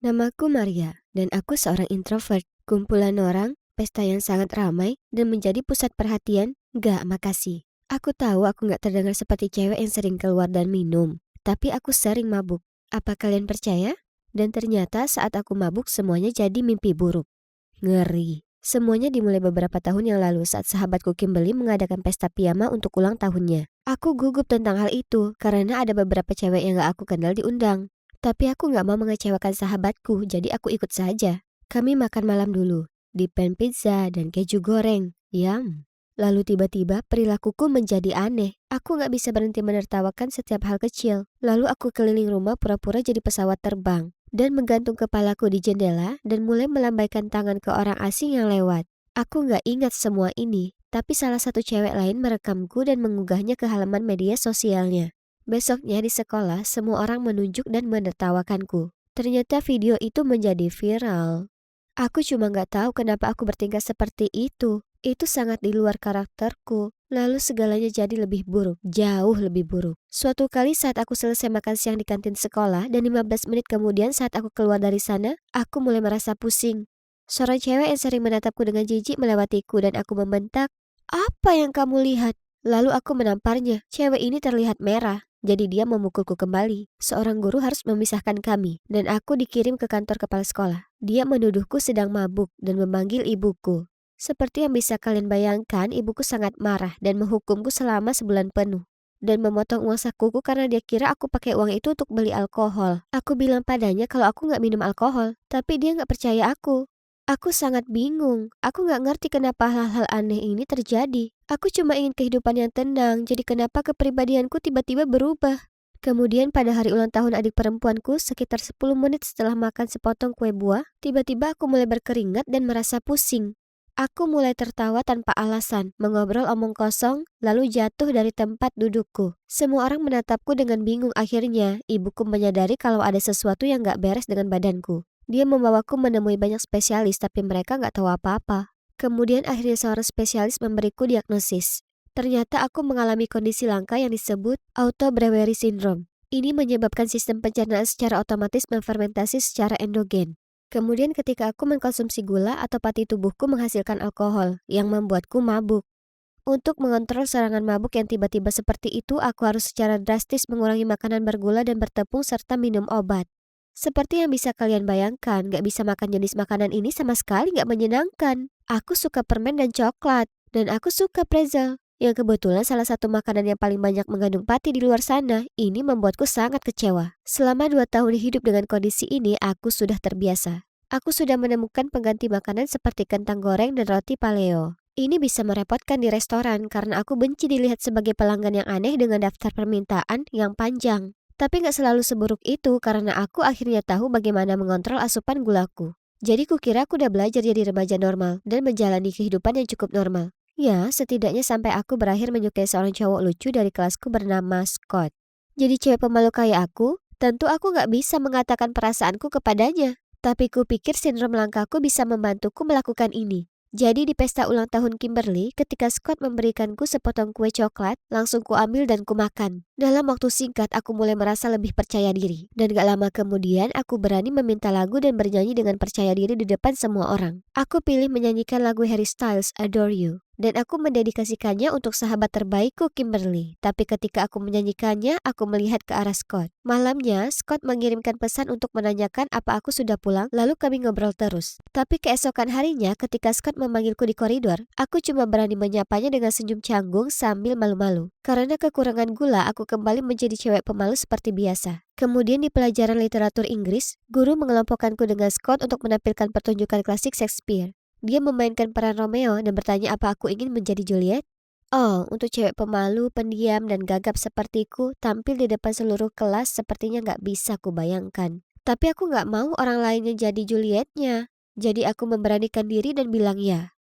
Namaku Maria, dan aku seorang introvert. Kumpulan orang, pesta yang sangat ramai, dan menjadi pusat perhatian? Gak, makasih. Aku tahu aku gak terdengar seperti cewek yang sering keluar dan minum, tapi aku sering mabuk. Apa kalian percaya? Dan ternyata saat aku mabuk semuanya jadi mimpi buruk. Ngeri. Semuanya dimulai beberapa tahun yang lalu saat sahabatku Kimberly mengadakan pesta piyama untuk ulang tahunnya. Aku gugup tentang hal itu karena ada beberapa cewek yang gak aku kenal diundang. Tapi aku gak mau mengecewakan sahabatku, jadi aku ikut saja. Kami makan malam dulu, di pan pizza dan keju goreng. Yum. Lalu tiba-tiba perilakuku menjadi aneh. Aku gak bisa berhenti menertawakan setiap hal kecil. Lalu aku keliling rumah pura-pura jadi pesawat terbang dan menggantung kepalaku di jendela dan mulai melambaikan tangan ke orang asing yang lewat. Aku gak ingat semua ini, tapi salah satu cewek lain merekamku dan mengunggahnya ke halaman media sosialnya. Besoknya di sekolah, semua orang menunjuk dan menertawakanku. Ternyata video itu menjadi viral. Aku cuma gak tahu kenapa aku bertingkah seperti itu. Itu sangat di luar karakterku. Lalu segalanya jadi lebih buruk, jauh lebih buruk. Suatu kali saat aku selesai makan siang di kantin sekolah dan 15 menit kemudian saat aku keluar dari sana, aku mulai merasa pusing. Seorang cewek yang sering menatapku dengan jijik melewatiku dan aku membentak, "Apa yang kamu lihat?" Lalu aku menamparnya. Cewek ini terlihat merah. Jadi dia memukulku kembali. Seorang guru harus memisahkan kami, dan aku dikirim ke kantor kepala sekolah. Dia menuduhku sedang mabuk dan memanggil ibuku. Seperti yang bisa kalian bayangkan, ibuku sangat marah dan menghukumku selama sebulan penuh. Dan memotong uang sakuku karena dia kira aku pakai uang itu untuk beli alkohol. Aku bilang padanya kalau aku nggak minum alkohol, tapi dia nggak percaya aku. Aku sangat bingung. Aku nggak ngerti kenapa hal-hal aneh ini terjadi. Aku cuma ingin kehidupan yang tenang, jadi kenapa kepribadianku tiba-tiba berubah? Kemudian pada hari ulang tahun adik perempuanku, sekitar 10 menit setelah makan sepotong kue buah, tiba-tiba aku mulai berkeringat dan merasa pusing. Aku mulai tertawa tanpa alasan, mengobrol omong kosong, lalu jatuh dari tempat dudukku. Semua orang menatapku dengan bingung. Akhirnya, ibuku menyadari kalau ada sesuatu yang gak beres dengan badanku. Dia membawaku menemui banyak spesialis, tapi mereka gak tahu apa-apa. Kemudian akhirnya seorang spesialis memberiku diagnosis. Ternyata aku mengalami kondisi langka yang disebut auto-brewery syndrome. Ini menyebabkan sistem pencernaan secara otomatis memfermentasi secara endogen. Kemudian ketika aku mengkonsumsi gula atau pati tubuhku menghasilkan alkohol yang membuatku mabuk. Untuk mengontrol serangan mabuk yang tiba-tiba seperti itu, aku harus secara drastis mengurangi makanan bergula dan bertepung serta minum obat. Seperti yang bisa kalian bayangkan, gak bisa makan jenis makanan ini sama sekali gak menyenangkan. Aku suka permen dan coklat, dan aku suka pretzel. Yang kebetulan salah satu makanan yang paling banyak mengandung pati di luar sana. Ini membuatku sangat kecewa. Selama 2 tahun hidup dengan kondisi ini, aku sudah terbiasa. Aku sudah menemukan pengganti makanan seperti kentang goreng dan roti paleo. Ini bisa merepotkan di restoran karena aku benci dilihat sebagai pelanggan yang aneh dengan daftar permintaan yang panjang. Tapi gak selalu seburuk itu karena aku akhirnya tahu bagaimana mengontrol asupan gulaku. Jadi kukira aku udah belajar jadi remaja normal dan menjalani kehidupan yang cukup normal. Ya, setidaknya sampai aku berakhir menyukai seorang cowok lucu dari kelasku bernama Scott. Jadi cewek pemalu kayak aku, tentu aku gak bisa mengatakan perasaanku kepadanya. Tapi kupikir sindrom langkaku bisa membantuku melakukan ini. Jadi di pesta ulang tahun Kimberly, ketika Scott memberikanku sepotong kue coklat, langsung kuambil dan kumakan. Dalam waktu singkat, aku mulai merasa lebih percaya diri. Dan gak lama kemudian, aku berani meminta lagu dan bernyanyi dengan percaya diri di depan semua orang. Aku pilih menyanyikan lagu Harry Styles, Adore You. Dan aku mendedikasikannya untuk sahabat terbaikku Kimberly. Tapi ketika aku menyanyikannya, aku melihat ke arah Scott. Malamnya, Scott mengirimkan pesan untuk menanyakan apa aku sudah pulang, lalu kami ngobrol terus. Tapi keesokan harinya, ketika Scott memanggilku di koridor, aku cuma berani menyapanya dengan senyum canggung sambil malu-malu. Karena kekurangan gula, aku kembali menjadi cewek pemalu seperti biasa. Kemudian di pelajaran literatur Inggris, guru mengelompokkanku dengan Scott untuk menampilkan pertunjukan klasik Shakespeare. Dia memainkan peran Romeo dan bertanya apa aku ingin menjadi Juliet. Oh, untuk cewek pemalu, pendiam, dan gagap sepertiku, tampil di depan seluruh kelas sepertinya gak bisa kubayangkan. Tapi aku gak mau orang lainnya jadi Julietnya. Jadi aku memberanikan diri dan bilang ya.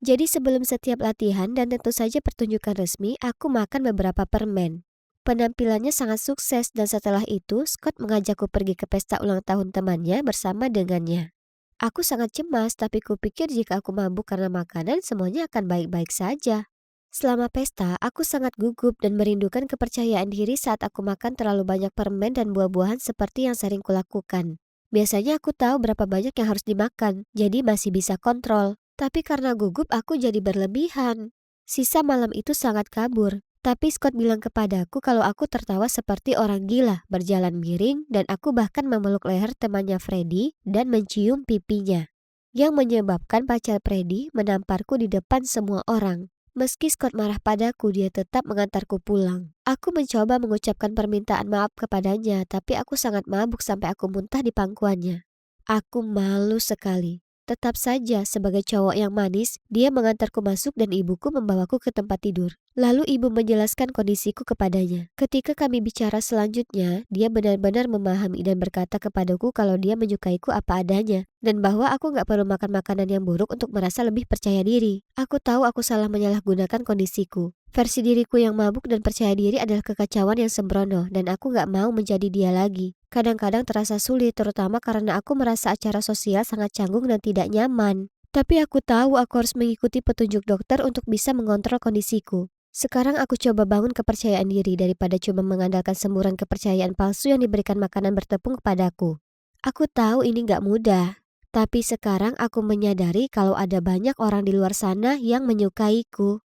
Jadi sebelum setiap latihan dan tentu saja pertunjukan resmi, aku makan beberapa permen. Penampilannya sangat sukses dan setelah itu Scott mengajakku pergi ke pesta ulang tahun temannya bersama dengannya. Aku sangat cemas, tapi kupikir jika aku mabuk karena makanan, semuanya akan baik-baik saja. Selama pesta, aku sangat gugup dan merindukan kepercayaan diri saat aku makan terlalu banyak permen dan buah-buahan seperti yang sering kulakukan. Biasanya aku tahu berapa banyak yang harus dimakan, jadi masih bisa kontrol. Tapi karena gugup aku jadi berlebihan. Sisa malam itu sangat kabur. Tapi Scott bilang kepadaku kalau aku tertawa seperti orang gila, berjalan miring, dan aku bahkan memeluk leher temannya Freddy dan mencium pipinya. Yang menyebabkan pacar Freddy menamparku di depan semua orang. Meski Scott marah padaku, dia tetap mengantarku pulang. Aku mencoba mengucapkan permintaan maaf kepadanya, tapi aku sangat mabuk sampai aku muntah di pangkuannya. Aku malu sekali. Tetap saja, sebagai cowok yang manis, dia mengantarku masuk dan ibuku membawaku ke tempat tidur. Lalu ibu menjelaskan kondisiku kepadanya. Ketika kami bicara selanjutnya, dia benar-benar memahami dan berkata kepadaku kalau dia menyukaiku apa adanya. Dan bahwa aku gak perlu makan makanan yang buruk untuk merasa lebih percaya diri. Aku tahu aku salah menyalahgunakan kondisiku. Versi diriku yang mabuk dan percaya diri adalah kekacauan yang sembrono dan aku gak mau menjadi dia lagi. Kadang-kadang terasa sulit terutama karena aku merasa acara sosial sangat canggung dan tidak nyaman. Tapi aku tahu aku harus mengikuti petunjuk dokter untuk bisa mengontrol kondisiku. Sekarang aku coba bangun kepercayaan diri daripada cuma mengandalkan semburan kepercayaan palsu yang diberikan makanan bertepung kepadaku. Aku tahu ini gak mudah. Tapi sekarang aku menyadari kalau ada banyak orang di luar sana yang menyukaiku.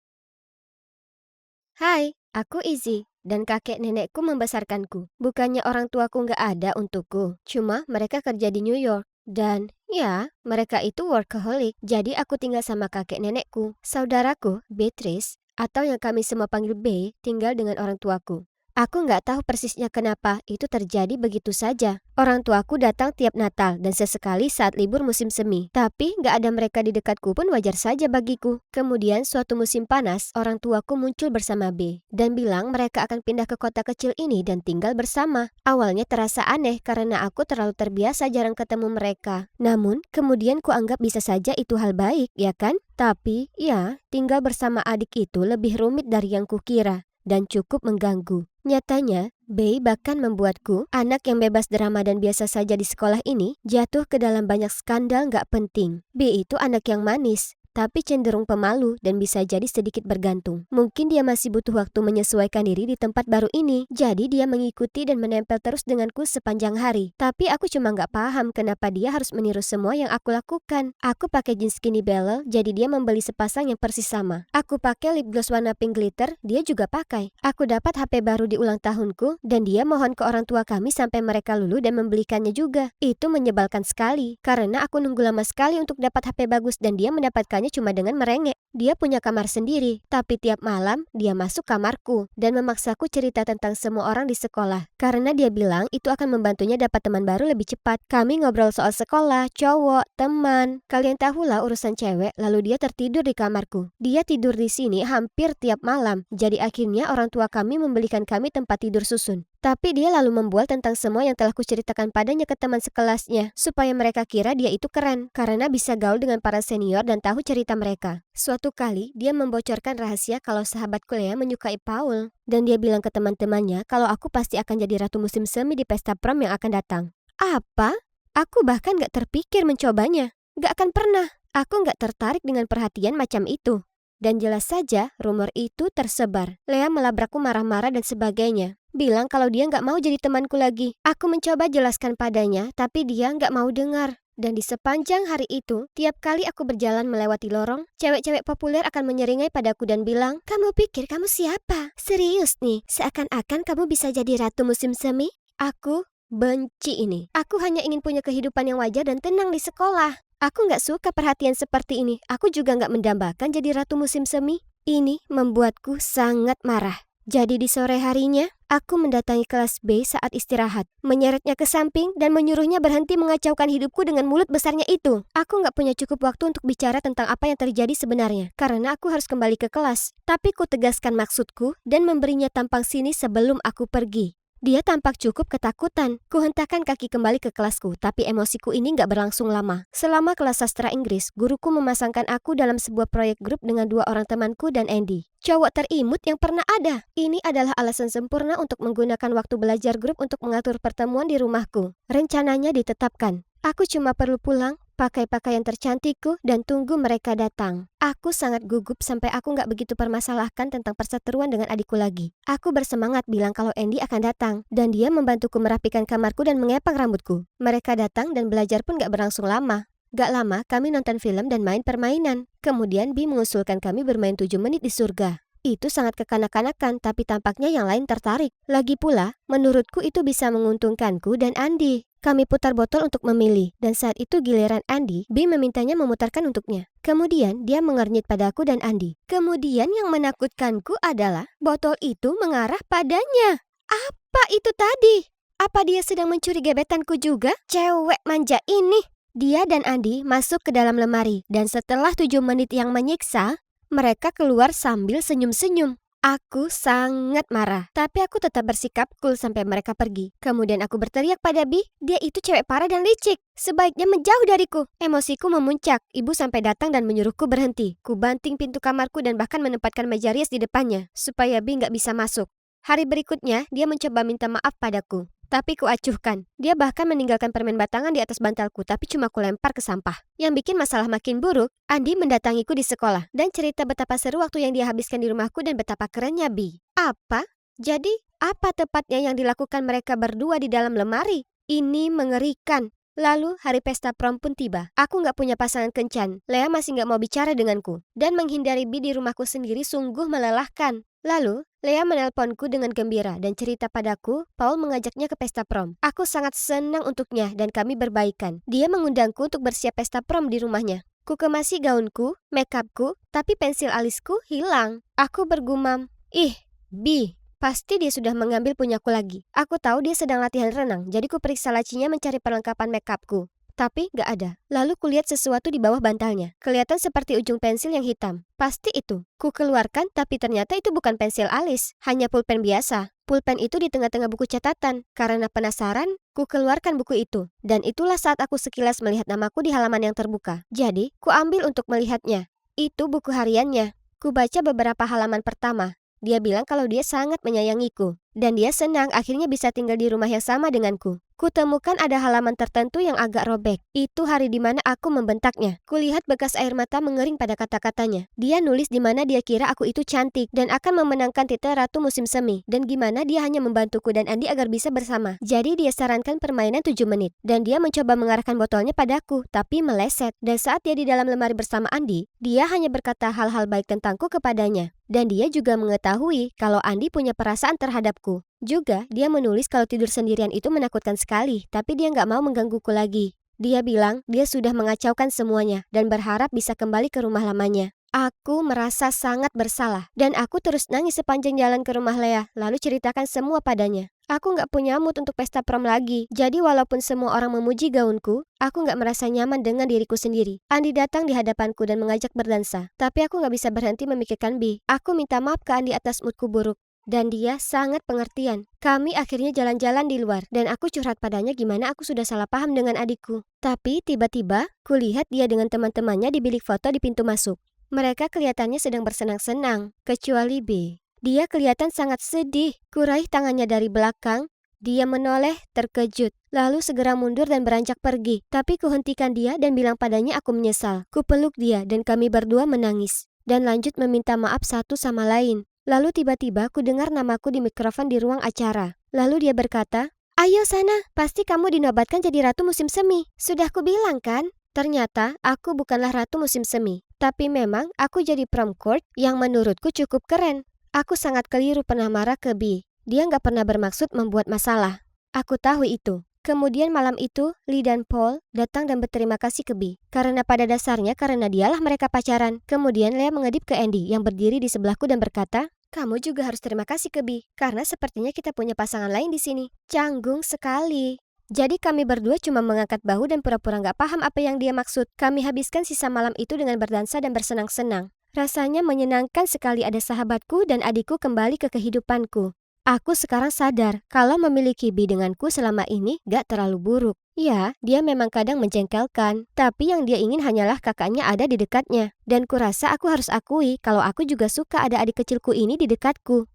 Hai, aku Izzy, dan kakek nenekku membesarkanku. Bukannya orang tuaku nggak ada untukku, cuma mereka kerja di New York. Dan ya, mereka itu workaholic, jadi aku tinggal sama kakek nenekku. Saudaraku, Beatrice, atau yang kami semua panggil B, tinggal dengan orang tuaku. Aku nggak tahu persisnya kenapa itu terjadi begitu saja. Orang tuaku datang tiap Natal dan sesekali saat libur musim semi. Tapi nggak ada mereka di dekatku pun wajar saja bagiku. Kemudian suatu musim panas, orang tuaku muncul bersama B dan bilang mereka akan pindah ke kota kecil ini dan tinggal bersama. Awalnya terasa aneh karena aku terlalu terbiasa jarang ketemu mereka. Namun kemudian kuanggap bisa saja itu hal baik, ya kan? Tapi ya, tinggal bersama adik itu lebih rumit dari yang kukira dan cukup mengganggu. Nyatanya, Bey bahkan membuatku, anak yang bebas drama dan biasa saja di sekolah ini, jatuh ke dalam banyak skandal gak penting. Bey itu anak yang manis, tapi cenderung pemalu dan bisa jadi sedikit bergantung. Mungkin dia masih butuh waktu menyesuaikan diri di tempat baru ini, jadi dia mengikuti dan menempel terus denganku sepanjang hari. Tapi aku cuma gak paham kenapa dia harus meniru semua yang aku lakukan. Aku pakai jeans skinny Belle, jadi dia membeli sepasang yang persis sama. Aku pakai lip gloss warna pink glitter, dia juga pakai. Aku dapat HP baru di ulang tahunku, dan dia mohon ke orang tua kami sampai mereka luluh dan membelikannya juga. Itu menyebalkan sekali, karena aku nunggu lama sekali untuk dapat HP bagus dan dia mendapatkan cuma dengan merengek. Dia punya kamar sendiri, tapi tiap malam dia masuk kamarku dan memaksaku cerita tentang semua orang di sekolah. Karena dia bilang itu akan membantunya dapat teman baru lebih cepat. Kami ngobrol soal sekolah, cowok, teman. Kalian tahulah urusan cewek, lalu dia tertidur di kamarku. Dia tidur di sini hampir tiap malam. Jadi akhirnya orang tua kami membelikan kami tempat tidur susun. Tapi dia lalu membual tentang semua yang telah kuceritakan padanya ke teman sekelasnya, supaya mereka kira dia itu keren, karena bisa gaul dengan para senior dan tahu cerita mereka. Suatu kali, dia membocorkan rahasia kalau sahabatku Lea menyukai Paul, dan dia bilang ke teman-temannya kalau aku pasti akan jadi ratu musim semi di pesta prom yang akan datang. Apa? Aku bahkan gak terpikir mencobanya. Gak akan pernah. Aku gak tertarik dengan perhatian macam itu. Dan jelas saja, rumor itu tersebar. Lea melabrakku marah-marah dan sebagainya. Bilang kalau dia nggak mau jadi temanku lagi. Aku mencoba jelaskan padanya, tapi dia nggak mau dengar. Dan di sepanjang hari itu, tiap kali aku berjalan melewati lorong, cewek-cewek populer akan menyeringai padaku dan bilang, "Kamu pikir kamu siapa? Serius nih, seakan-akan kamu bisa jadi ratu musim semi?" Aku benci ini. Aku hanya ingin punya kehidupan yang wajar dan tenang di sekolah. Aku nggak suka perhatian seperti ini. Aku juga nggak mendambakan jadi ratu musim semi. Ini membuatku sangat marah. Jadi di sore harinya, aku mendatangi kelas B saat istirahat, menyeretnya ke samping dan menyuruhnya berhenti mengacaukan hidupku dengan mulut besarnya itu. Aku nggak punya cukup waktu untuk bicara tentang apa yang terjadi sebenarnya, karena aku harus kembali ke kelas. Tapi ku tegaskan maksudku dan memberinya tampang sini sebelum aku pergi. Dia tampak cukup ketakutan. Kuhentakkan kaki kembali ke kelasku, tapi emosiku ini nggak berlangsung lama. Selama kelas sastra Inggris, guruku memasangkan aku dalam sebuah proyek grup dengan 2 orang temanku dan Andy. Cowok terimut yang pernah ada. Ini adalah alasan sempurna untuk menggunakan waktu belajar grup untuk mengatur pertemuan di rumahku. Rencananya ditetapkan. Aku cuma perlu pulang, pakai pakaian tercantikku dan tunggu mereka datang. Aku sangat gugup sampai aku nggak begitu permasalahkan tentang perseteruan dengan adikku lagi. Aku bersemangat bilang kalau Andy akan datang, dan dia membantuku merapikan kamarku dan mengepang rambutku. Mereka datang dan belajar pun nggak berlangsung lama. Gak lama kami nonton film dan main permainan. Kemudian Bi mengusulkan kami bermain 7 menit di surga. Itu sangat kekanak-kanakan, tapi tampaknya yang lain tertarik. Lagi pula, menurutku itu bisa menguntungkanku dan Andi. Kami putar botol untuk memilih, dan saat itu giliran Andi, Bi memintanya memutarkan untuknya. Kemudian dia mengernyit padaku dan Andi. Kemudian yang menakutkanku adalah botol itu mengarah padanya. Apa itu tadi? Apa dia sedang mencuri gebetanku juga? Cewek manja ini. Dia dan Andi masuk ke dalam lemari, dan setelah 7 menit yang menyiksa, mereka keluar sambil senyum-senyum. Aku sangat marah, tapi aku tetap bersikap cool sampai mereka pergi. Kemudian aku berteriak pada Bi, dia itu cewek parah dan licik. Sebaiknya menjauh dariku. Emosiku memuncak. Ibu sampai datang dan menyuruhku berhenti. Ku banting pintu kamarku dan bahkan menempatkan meja rias di depannya, supaya Bi nggak bisa masuk. Hari berikutnya, dia mencoba minta maaf padaku. Tapi ku acuhkan. Dia bahkan meninggalkan permen batangan di atas bantalku, tapi cuma ku lempar ke sampah. Yang bikin masalah makin buruk, Andi mendatangiku di sekolah dan cerita betapa seru waktu yang dia habiskan di rumahku dan betapa kerennya Bi. Apa? Jadi, apa tepatnya yang dilakukan mereka berdua di dalam lemari? Ini mengerikan. Lalu hari pesta prom pun tiba. Aku nggak punya pasangan kencan. Lea masih nggak mau bicara denganku. Dan menghindari Bi di rumahku sendiri sungguh melelahkan. Lalu, Lea menelponku dengan gembira dan cerita padaku, Paul mengajaknya ke pesta prom. Aku sangat senang untuknya dan kami berbaikan. Dia mengundangku untuk bersiap pesta prom di rumahnya. Ku kemasi gaunku, makeupku, tapi pensil alisku hilang. Aku bergumam, "Ih, Bi, pasti dia sudah mengambil punyaku lagi." Aku tahu dia sedang latihan renang, jadi ku periksa lacinya mencari perlengkapan makeupku. Tapi gak ada. Lalu kulihat sesuatu di bawah bantalnya. Kelihatan seperti ujung pensil yang hitam. Pasti itu. Ku keluarkan, tapi ternyata itu bukan pensil alis. Hanya pulpen biasa. Pulpen itu di tengah-tengah buku catatan. Karena penasaran, ku keluarkan buku itu. Dan itulah saat aku sekilas melihat namaku di halaman yang terbuka. Jadi, ku ambil untuk melihatnya. Itu buku hariannya. Ku baca beberapa halaman pertama. Dia bilang kalau dia sangat menyayangiku. Dan dia senang akhirnya bisa tinggal di rumah yang sama denganku. Kutemukan ada halaman tertentu yang agak robek. Itu hari di mana aku membentaknya. Kulihat bekas air mata mengering pada kata-katanya. Dia nulis di mana dia kira aku itu cantik dan akan memenangkan titel Ratu Musim Semi. Dan gimana dia hanya membantuku dan Andi agar bisa bersama. Jadi dia sarankan permainan 7 menit. Dan dia mencoba mengarahkan botolnya padaku, tapi meleset. Dan saat dia di dalam lemari bersama Andi, dia hanya berkata hal-hal baik tentangku kepadanya. Dan dia juga mengetahui kalau Andi punya perasaan terhadapku. Juga, dia menulis kalau tidur sendirian itu menakutkan sekali, tapi dia nggak mau menggangguku lagi. Dia bilang dia sudah mengacaukan semuanya dan berharap bisa kembali ke rumah lamanya. Aku merasa sangat bersalah, dan aku terus nangis sepanjang jalan ke rumah Lea, lalu ceritakan semua padanya. Aku nggak punya mood untuk pesta prom lagi, jadi walaupun semua orang memuji gaunku, aku nggak merasa nyaman dengan diriku sendiri. Andi datang di hadapanku dan mengajak berdansa, tapi aku nggak bisa berhenti memikirkan Bi. Aku minta maaf ke Andi atas moodku buruk. Dan dia sangat pengertian. Kami akhirnya jalan-jalan di luar, dan aku curhat padanya gimana aku sudah salah paham dengan adikku. Tapi tiba-tiba, kulihat dia dengan teman-temannya di bilik foto di pintu masuk. Mereka kelihatannya sedang bersenang-senang, kecuali B. Dia kelihatan sangat sedih. Kuraih tangannya dari belakang. Dia menoleh, terkejut, lalu segera mundur dan beranjak pergi. Tapi kuhentikan dia dan bilang padanya aku menyesal. Kupeluk dia dan kami berdua menangis. Dan lanjut meminta maaf satu sama lain. Lalu tiba-tiba ku dengar namaku di mikrofon di ruang acara. Lalu dia berkata, "Ayo sana, pasti kamu dinobatkan jadi Ratu Musim Semi. Sudah kubilang kan?" Ternyata aku bukanlah Ratu Musim Semi. Tapi memang aku jadi prom court yang menurutku cukup keren. Aku sangat keliru pernah marah ke Bi. Dia nggak pernah bermaksud membuat masalah. Aku tahu itu. Kemudian malam itu, Lee dan Paul datang dan berterima kasih ke Bi. Karena pada dasarnya karena dialah mereka pacaran. Kemudian Lea mengedip ke Andy yang berdiri di sebelahku dan berkata, "Kamu juga harus terima kasih ke Bi, karena sepertinya kita punya pasangan lain di sini." Canggung sekali. Jadi kami berdua cuma mengangkat bahu dan pura-pura nggak paham apa yang dia maksud. Kami habiskan sisa malam itu dengan berdansa dan bersenang-senang. Rasanya menyenangkan sekali ada sahabatku dan adikku kembali ke kehidupanku. Aku sekarang sadar kalau memiliki Bi denganku selama ini gak terlalu buruk. Ya, dia memang kadang menjengkelkan, tapi yang dia ingin hanyalah kakaknya ada di dekatnya. Dan kurasa aku harus akui kalau aku juga suka ada adik kecilku ini di dekatku.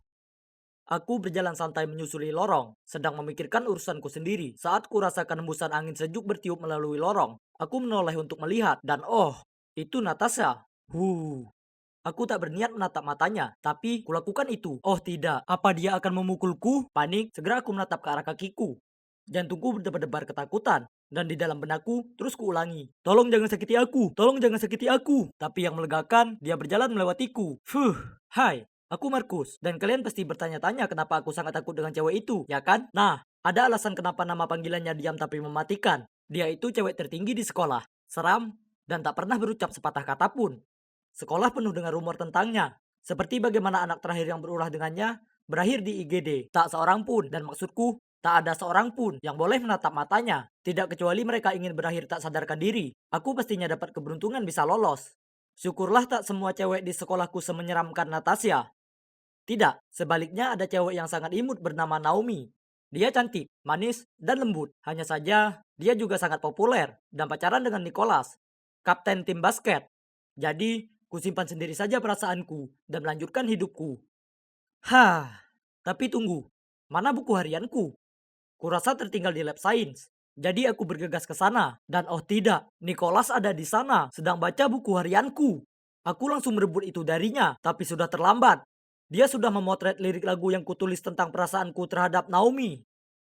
Aku berjalan santai menyusuri lorong, sedang memikirkan urusanku sendiri saat kurasakan hembusan angin sejuk bertiup melalui lorong. Aku menoleh untuk melihat, dan oh, itu Natasha. Aku tak berniat menatap matanya, tapi kulakukan itu. Oh tidak, apa dia akan memukulku? Panik, segera aku menatap ke arah kakiku. Jantungku berdebar-debar ketakutan, dan di dalam benakku terus kuulangi. Tolong jangan sakiti aku, tolong jangan sakiti aku. Tapi yang melegakan, dia berjalan melewatiku. Hai, aku Markus, dan kalian pasti bertanya-tanya kenapa aku sangat takut dengan cewek itu, ya kan? Nah, ada alasan kenapa nama panggilannya diam tapi mematikan. Dia itu cewek tertinggi di sekolah, seram, dan tak pernah berucap sepatah kata pun. Sekolah penuh dengan rumor tentangnya, seperti bagaimana anak terakhir yang berulah dengannya berakhir di IGD. Tak seorang pun, dan maksudku, tak ada seorang pun yang boleh menatap matanya, tidak kecuali mereka ingin berakhir tak sadarkan diri. Aku pastinya dapat keberuntungan bisa lolos. Syukurlah tak semua cewek di sekolahku semenyeramkan Natasha. Tidak, sebaliknya ada cewek yang sangat imut bernama Naomi. Dia cantik, manis, dan lembut. Hanya saja, dia juga sangat populer dan pacaran dengan Nicholas, kapten tim basket. Jadi, kusimpan sendiri saja perasaanku dan melanjutkan hidupku. Tapi tunggu, mana buku harianku? Kurasa tertinggal di lab science. Jadi aku bergegas ke sana. Dan oh tidak, Nicholas ada di sana, sedang baca buku harianku. Aku langsung merebut itu darinya, tapi sudah terlambat. Dia sudah memotret lirik lagu yang kutulis tentang perasaanku terhadap Naomi.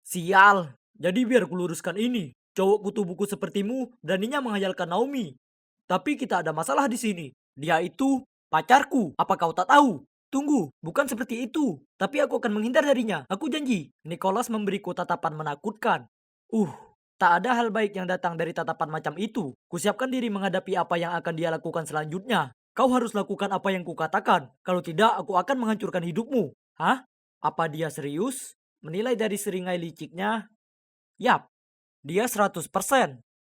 Sial, jadi biar kuluruskan ini. Cowok kutu buku sepertimu beraninya menghayalkan Naomi. Tapi kita ada masalah di sini. Dia itu pacarku. Apa kau tak tahu? Tunggu, bukan seperti itu. Tapi aku akan menghindar darinya. Aku janji. Nicholas memberiku tatapan menakutkan. Uh, tak ada hal baik yang datang dari tatapan macam itu. Kusiapkan diri menghadapi apa yang akan dia lakukan selanjutnya. Kau harus lakukan apa yang kukatakan. Kalau tidak, aku akan menghancurkan hidupmu. Hah? Apa dia serius? Menilai dari seringai liciknya, yap, dia 100%.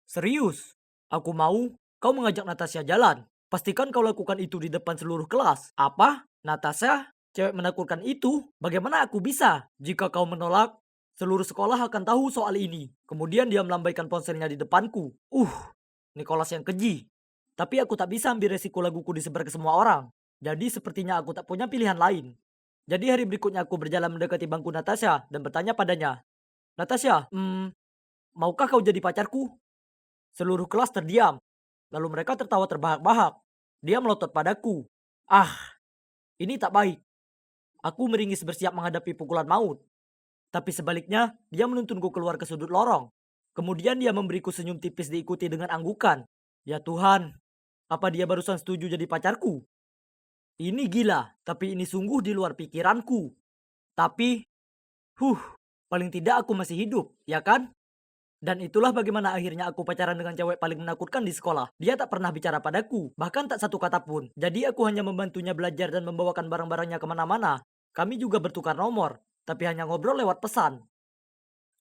Serius. Aku mau kau mengajak Natasha jalan. Pastikan kau lakukan itu di depan seluruh kelas. Apa? Natasha? Cewek menakutkan itu? Bagaimana aku bisa? Jika kau menolak, seluruh sekolah akan tahu soal ini. Kemudian dia melambaikan ponselnya di depanku. Nicholas yang keji. Tapi aku tak bisa ambil resiko laguku disebar ke semua orang. Jadi sepertinya aku tak punya pilihan lain. Jadi hari berikutnya aku berjalan mendekati bangku Natasha dan bertanya padanya. Natasha, maukah kau jadi pacarku? Seluruh kelas terdiam. Lalu mereka tertawa terbahak-bahak. Dia melotot padaku. Ah, ini tak baik. Aku meringis bersiap menghadapi pukulan maut. Tapi sebaliknya, dia menuntunku keluar ke sudut lorong. Kemudian dia memberiku senyum tipis diikuti dengan anggukan. Ya Tuhan, apa dia barusan setuju jadi pacarku? Ini gila, tapi ini sungguh di luar pikiranku. Tapi, huh, paling tidak aku masih hidup, ya kan? Dan itulah bagaimana akhirnya aku pacaran dengan cewek paling menakutkan di sekolah. Dia tak pernah bicara padaku, bahkan tak satu kata pun. Jadi aku hanya membantunya belajar dan membawakan barang-barangnya kemana-mana. Kami juga bertukar nomor, tapi hanya ngobrol lewat pesan.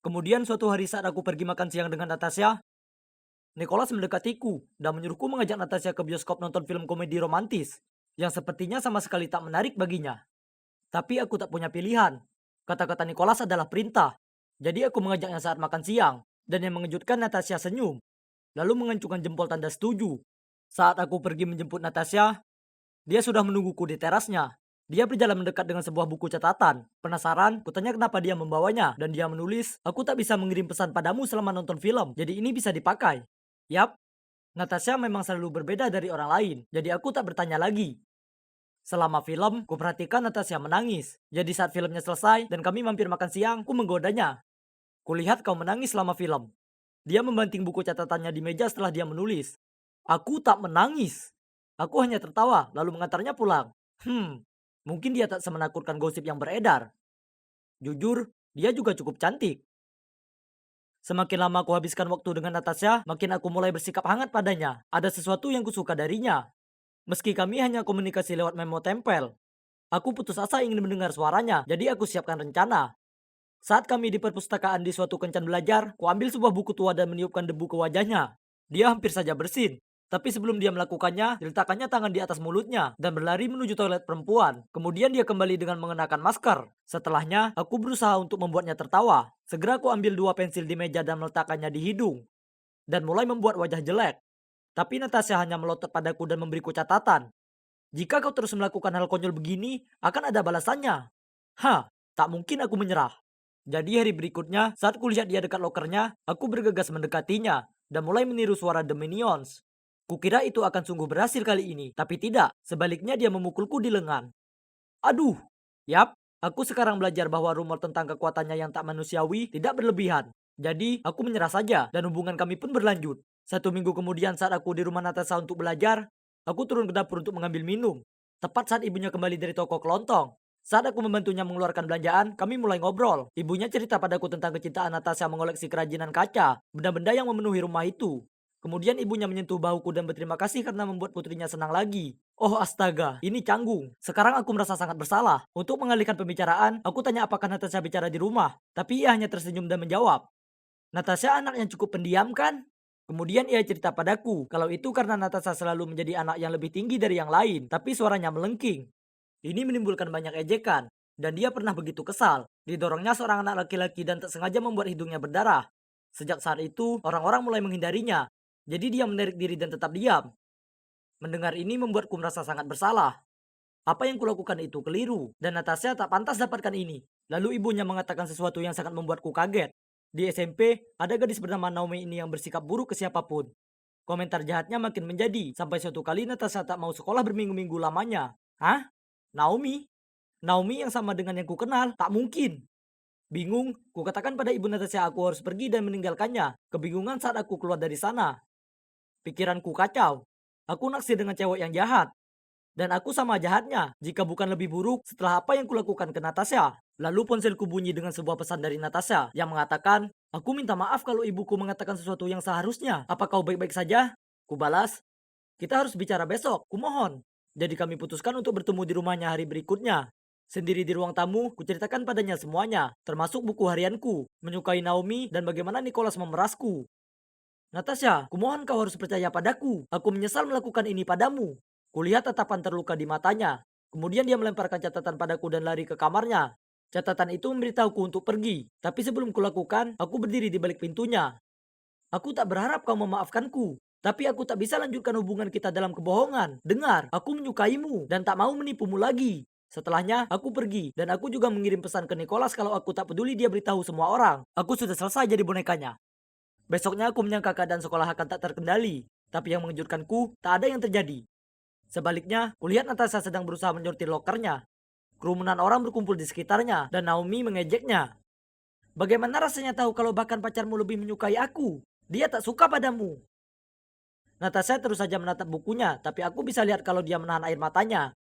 Kemudian suatu hari saat aku pergi makan siang dengan Natasha, Nicholas mendekatiku dan menyuruhku mengajak Natasha ke bioskop nonton film komedi romantis, yang sepertinya sama sekali tak menarik baginya. Tapi aku tak punya pilihan. Kata-kata Nicholas adalah perintah. Jadi aku mengajaknya saat makan siang. Dan yang mengejutkan Natasha senyum. Lalu mengancungkan jempol tanda setuju. Saat aku pergi menjemput Natasha, dia sudah menungguku di terasnya. Dia berjalan mendekat dengan sebuah buku catatan. Penasaran, kutanya kenapa dia membawanya. Dan dia menulis, aku tak bisa mengirim pesan padamu selama nonton film. Jadi ini bisa dipakai. Yap, Natasha memang selalu berbeda dari orang lain. Jadi aku tak bertanya lagi. Selama film, kuperhatikan Natasha menangis. Jadi saat filmnya selesai dan kami mampir makan siang, ku menggodanya. Kulihat kau menangis selama film. Dia membanting buku catatannya di meja setelah dia menulis. Aku tak menangis. Aku hanya tertawa lalu mengantarnya pulang. Mungkin dia tak semenakutkan gosip yang beredar. Jujur, dia juga cukup cantik. Semakin lama aku habiskan waktu dengan Natasha, makin aku mulai bersikap hangat padanya. Ada sesuatu yang kusuka darinya. Meski kami hanya komunikasi lewat memo tempel, aku putus asa ingin mendengar suaranya, jadi aku siapkan rencana. Saat kami di perpustakaan di suatu kencan belajar, ku ambil sebuah buku tua dan meniupkan debu ke wajahnya. Dia hampir saja bersin. Tapi sebelum dia melakukannya, diletakkannya tangan di atas mulutnya dan berlari menuju toilet perempuan. Kemudian dia kembali dengan mengenakan masker. Setelahnya, aku berusaha untuk membuatnya tertawa. Segera aku ambil dua pensil di meja dan meletakkannya di hidung. Dan mulai membuat wajah jelek. Tapi Natasha hanya melotot padaku dan memberiku catatan. Jika kau terus melakukan hal konyol begini, akan ada balasannya. Tak mungkin aku menyerah. Jadi hari berikutnya, saat kulihat dia dekat lokernya, aku bergegas mendekatinya. dan mulai meniru suara The Minions. Kukira itu akan sungguh berhasil kali ini, tapi tidak. Sebaliknya dia memukulku di lengan. Aduh! Yap, aku sekarang belajar bahwa rumor tentang kekuatannya yang tak manusiawi tidak berlebihan. Jadi, aku menyerah saja dan hubungan kami pun berlanjut. 1 minggu kemudian saat aku di rumah Natasha untuk belajar, aku turun ke dapur untuk mengambil minum. Tepat saat ibunya kembali dari toko kelontong. Saat aku membantunya mengeluarkan belanjaan, kami mulai ngobrol. Ibunya cerita padaku tentang kecintaan Natasha mengoleksi kerajinan kaca, benda-benda yang memenuhi rumah itu. Kemudian ibunya menyentuh bahuku dan berterima kasih karena membuat putrinya senang lagi. Oh astaga, ini canggung. Sekarang aku merasa sangat bersalah. Untuk mengalihkan pembicaraan, aku tanya apakah Natasha bicara di rumah. Tapi ia hanya tersenyum dan menjawab, Natasha anak yang cukup pendiam kan? Kemudian ia cerita padaku, kalau itu karena Natasha selalu menjadi anak yang lebih tinggi dari yang lain, tapi suaranya melengking. Ini menimbulkan banyak ejekan, dan dia pernah begitu kesal. Didorongnya seorang anak laki-laki dan tak sengaja membuat hidungnya berdarah. Sejak saat itu, orang-orang mulai menghindarinya. Jadi dia menarik diri dan tetap diam. Mendengar ini membuatku merasa sangat bersalah. Apa yang kulakukan itu keliru, dan Natasha tak pantas dapatkan ini. Lalu ibunya mengatakan sesuatu yang sangat membuatku kaget. Di SMP, ada gadis bernama Naomi ini yang bersikap buruk ke siapapun. Komentar jahatnya makin menjadi, sampai suatu kali Natasha tak mau sekolah berminggu-minggu lamanya. Hah? Naomi? Naomi yang sama dengan yang ku kenal? Tak mungkin. Bingung, ku katakan pada ibu Natasha aku harus pergi dan meninggalkannya. Kebingungan saat aku keluar dari sana. Pikiranku kacau. Aku naksir dengan cewek yang jahat. Dan aku sama jahatnya, jika bukan lebih buruk setelah apa yang kulakukan ke Natasha. Lalu ponselku bunyi dengan sebuah pesan dari Natasha yang mengatakan, aku minta maaf kalau ibuku mengatakan sesuatu yang seharusnya. Apa kau baik-baik saja? Ku balas, kita harus bicara besok, kumohon. Jadi kami putuskan untuk bertemu di rumahnya hari berikutnya. Sendiri di ruang tamu, kuceritakan padanya semuanya, termasuk buku harianku, menyukai Naomi, dan bagaimana Nicholas memerasku. Natasha, kumohon kau harus percaya padaku. Aku menyesal melakukan ini padamu. Kulihat tatapan terluka di matanya. Kemudian dia melemparkan catatan padaku dan lari ke kamarnya. Catatan itu memberitahuku untuk pergi. Tapi sebelum kulakukan, aku berdiri di balik pintunya. Aku tak berharap kau memaafkanku. Tapi aku tak bisa lanjutkan hubungan kita dalam kebohongan. Dengar, aku menyukaimu dan tak mau menipumu lagi. Setelahnya, aku pergi dan aku juga mengirim pesan ke Nicholas kalau aku tak peduli dia beritahu semua orang. Aku sudah selesai jadi bonekanya. Besoknya aku menyangka keadaan sekolah akan tak terkendali. Tapi yang mengejutkanku, tak ada yang terjadi. Sebaliknya, kulihat Natasha sedang berusaha menyortir lokernya. Kerumunan orang berkumpul di sekitarnya dan Naomi mengejeknya. Bagaimana rasanya tahu kalau bahkan pacarmu lebih menyukai aku? Dia tak suka padamu. Natasha terus saja menatap bukunya, tapi aku bisa lihat kalau dia menahan air matanya.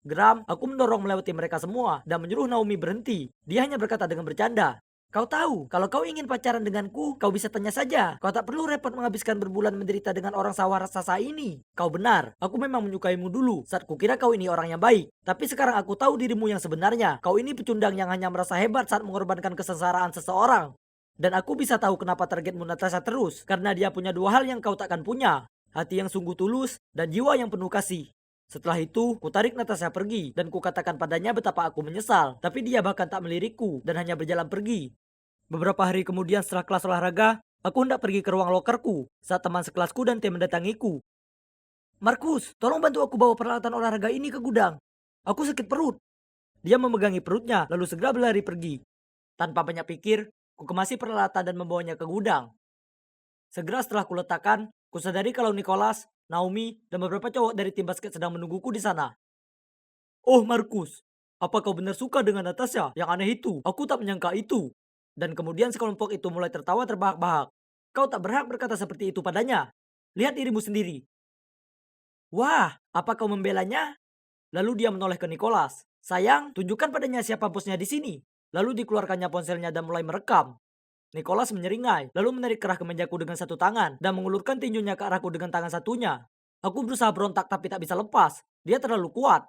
Geram, aku mendorong melewati mereka semua dan menyuruh Naomi berhenti. Dia hanya berkata dengan bercanda, kau tahu, kalau kau ingin pacaran denganku, kau bisa tanya saja. Kau tak perlu repot menghabiskan berbulan menderita dengan orang sawah raksasa ini. Kau benar, aku memang menyukaimu dulu saat kukira kau ini orang yang baik. Tapi sekarang aku tahu dirimu yang sebenarnya. Kau ini pecundang yang hanya merasa hebat saat mengorbankan kesengsaraan seseorang. Dan aku bisa tahu kenapa targetmu Natasha terus, karena dia punya dua hal yang kau takkan punya. Hati yang sungguh tulus dan jiwa yang penuh kasih. Setelah itu, ku tarik Natasha pergi dan ku katakan padanya betapa aku menyesal. Tapi dia bahkan tak melirikku dan hanya berjalan pergi. Beberapa hari kemudian setelah kelas olahraga, aku hendak pergi ke ruang lokerku saat teman sekelasku dan tim mendatangiku. Markus, tolong bantu aku bawa peralatan olahraga ini ke gudang. Aku sakit perut. Dia memegangi perutnya lalu segera berlari pergi. Tanpa banyak pikir, ku kemasi peralatan dan membawanya ke gudang. Segera setelah kuletakkan, kusadari kalau Nicholas, Naomi, dan beberapa cowok dari tim basket sedang menungguku di sana. Oh Markus, apa kau benar suka dengan Natasha? Yang aneh itu, aku tak menyangka itu. Dan kemudian sekelompok itu mulai tertawa terbahak-bahak. Kau tak berhak berkata seperti itu padanya. Lihat dirimu sendiri. Wah, apa kau membelanya? Lalu dia menoleh ke Nicholas. Sayang, tunjukkan padanya siapa bosnya di sini. Lalu dikeluarkannya ponselnya dan mulai merekam. Nicholas menyeringai, lalu menarik kerah kemejaku dengan satu tangan dan mengulurkan tinjunya ke arahku dengan tangan satunya. Aku berusaha berontak tapi tak bisa lepas. Dia terlalu kuat.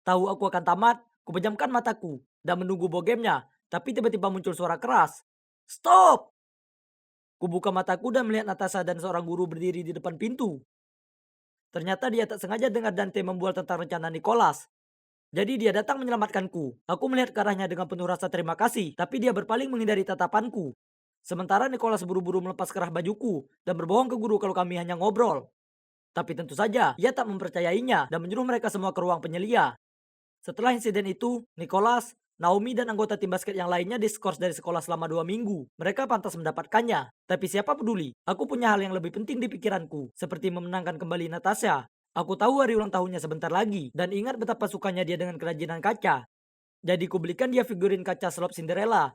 Tahu aku akan tamat, kupejamkan mataku dan menunggu bogemnya. Tapi tiba-tiba muncul suara keras. Stop! Kubuka mataku dan melihat Natasha dan seorang guru berdiri di depan pintu. Ternyata dia tak sengaja dengar Dante membual tentang rencana Nicholas. Jadi dia datang menyelamatkanku. Aku melihat ke arahnya dengan penuh rasa terima kasih, tapi dia berpaling menghindari tatapanku. Sementara Nicholas buru-buru melepas kerah bajuku dan berbohong ke guru kalau kami hanya ngobrol. Tapi tentu saja, ia tak mempercayainya dan menyuruh mereka semua ke ruang penyelia. Setelah insiden itu, Nicholas, Naomi dan anggota tim basket yang lainnya diskors dari sekolah selama 2 minggu. Mereka pantas mendapatkannya. Tapi siapa peduli? Aku punya hal yang lebih penting di pikiranku, seperti memenangkan kembali Natasha. Aku tahu hari ulang tahunnya sebentar lagi, dan ingat betapa sukanya dia dengan kerajinan kaca. Jadi kubelikan dia figurin kaca slop Cinderella,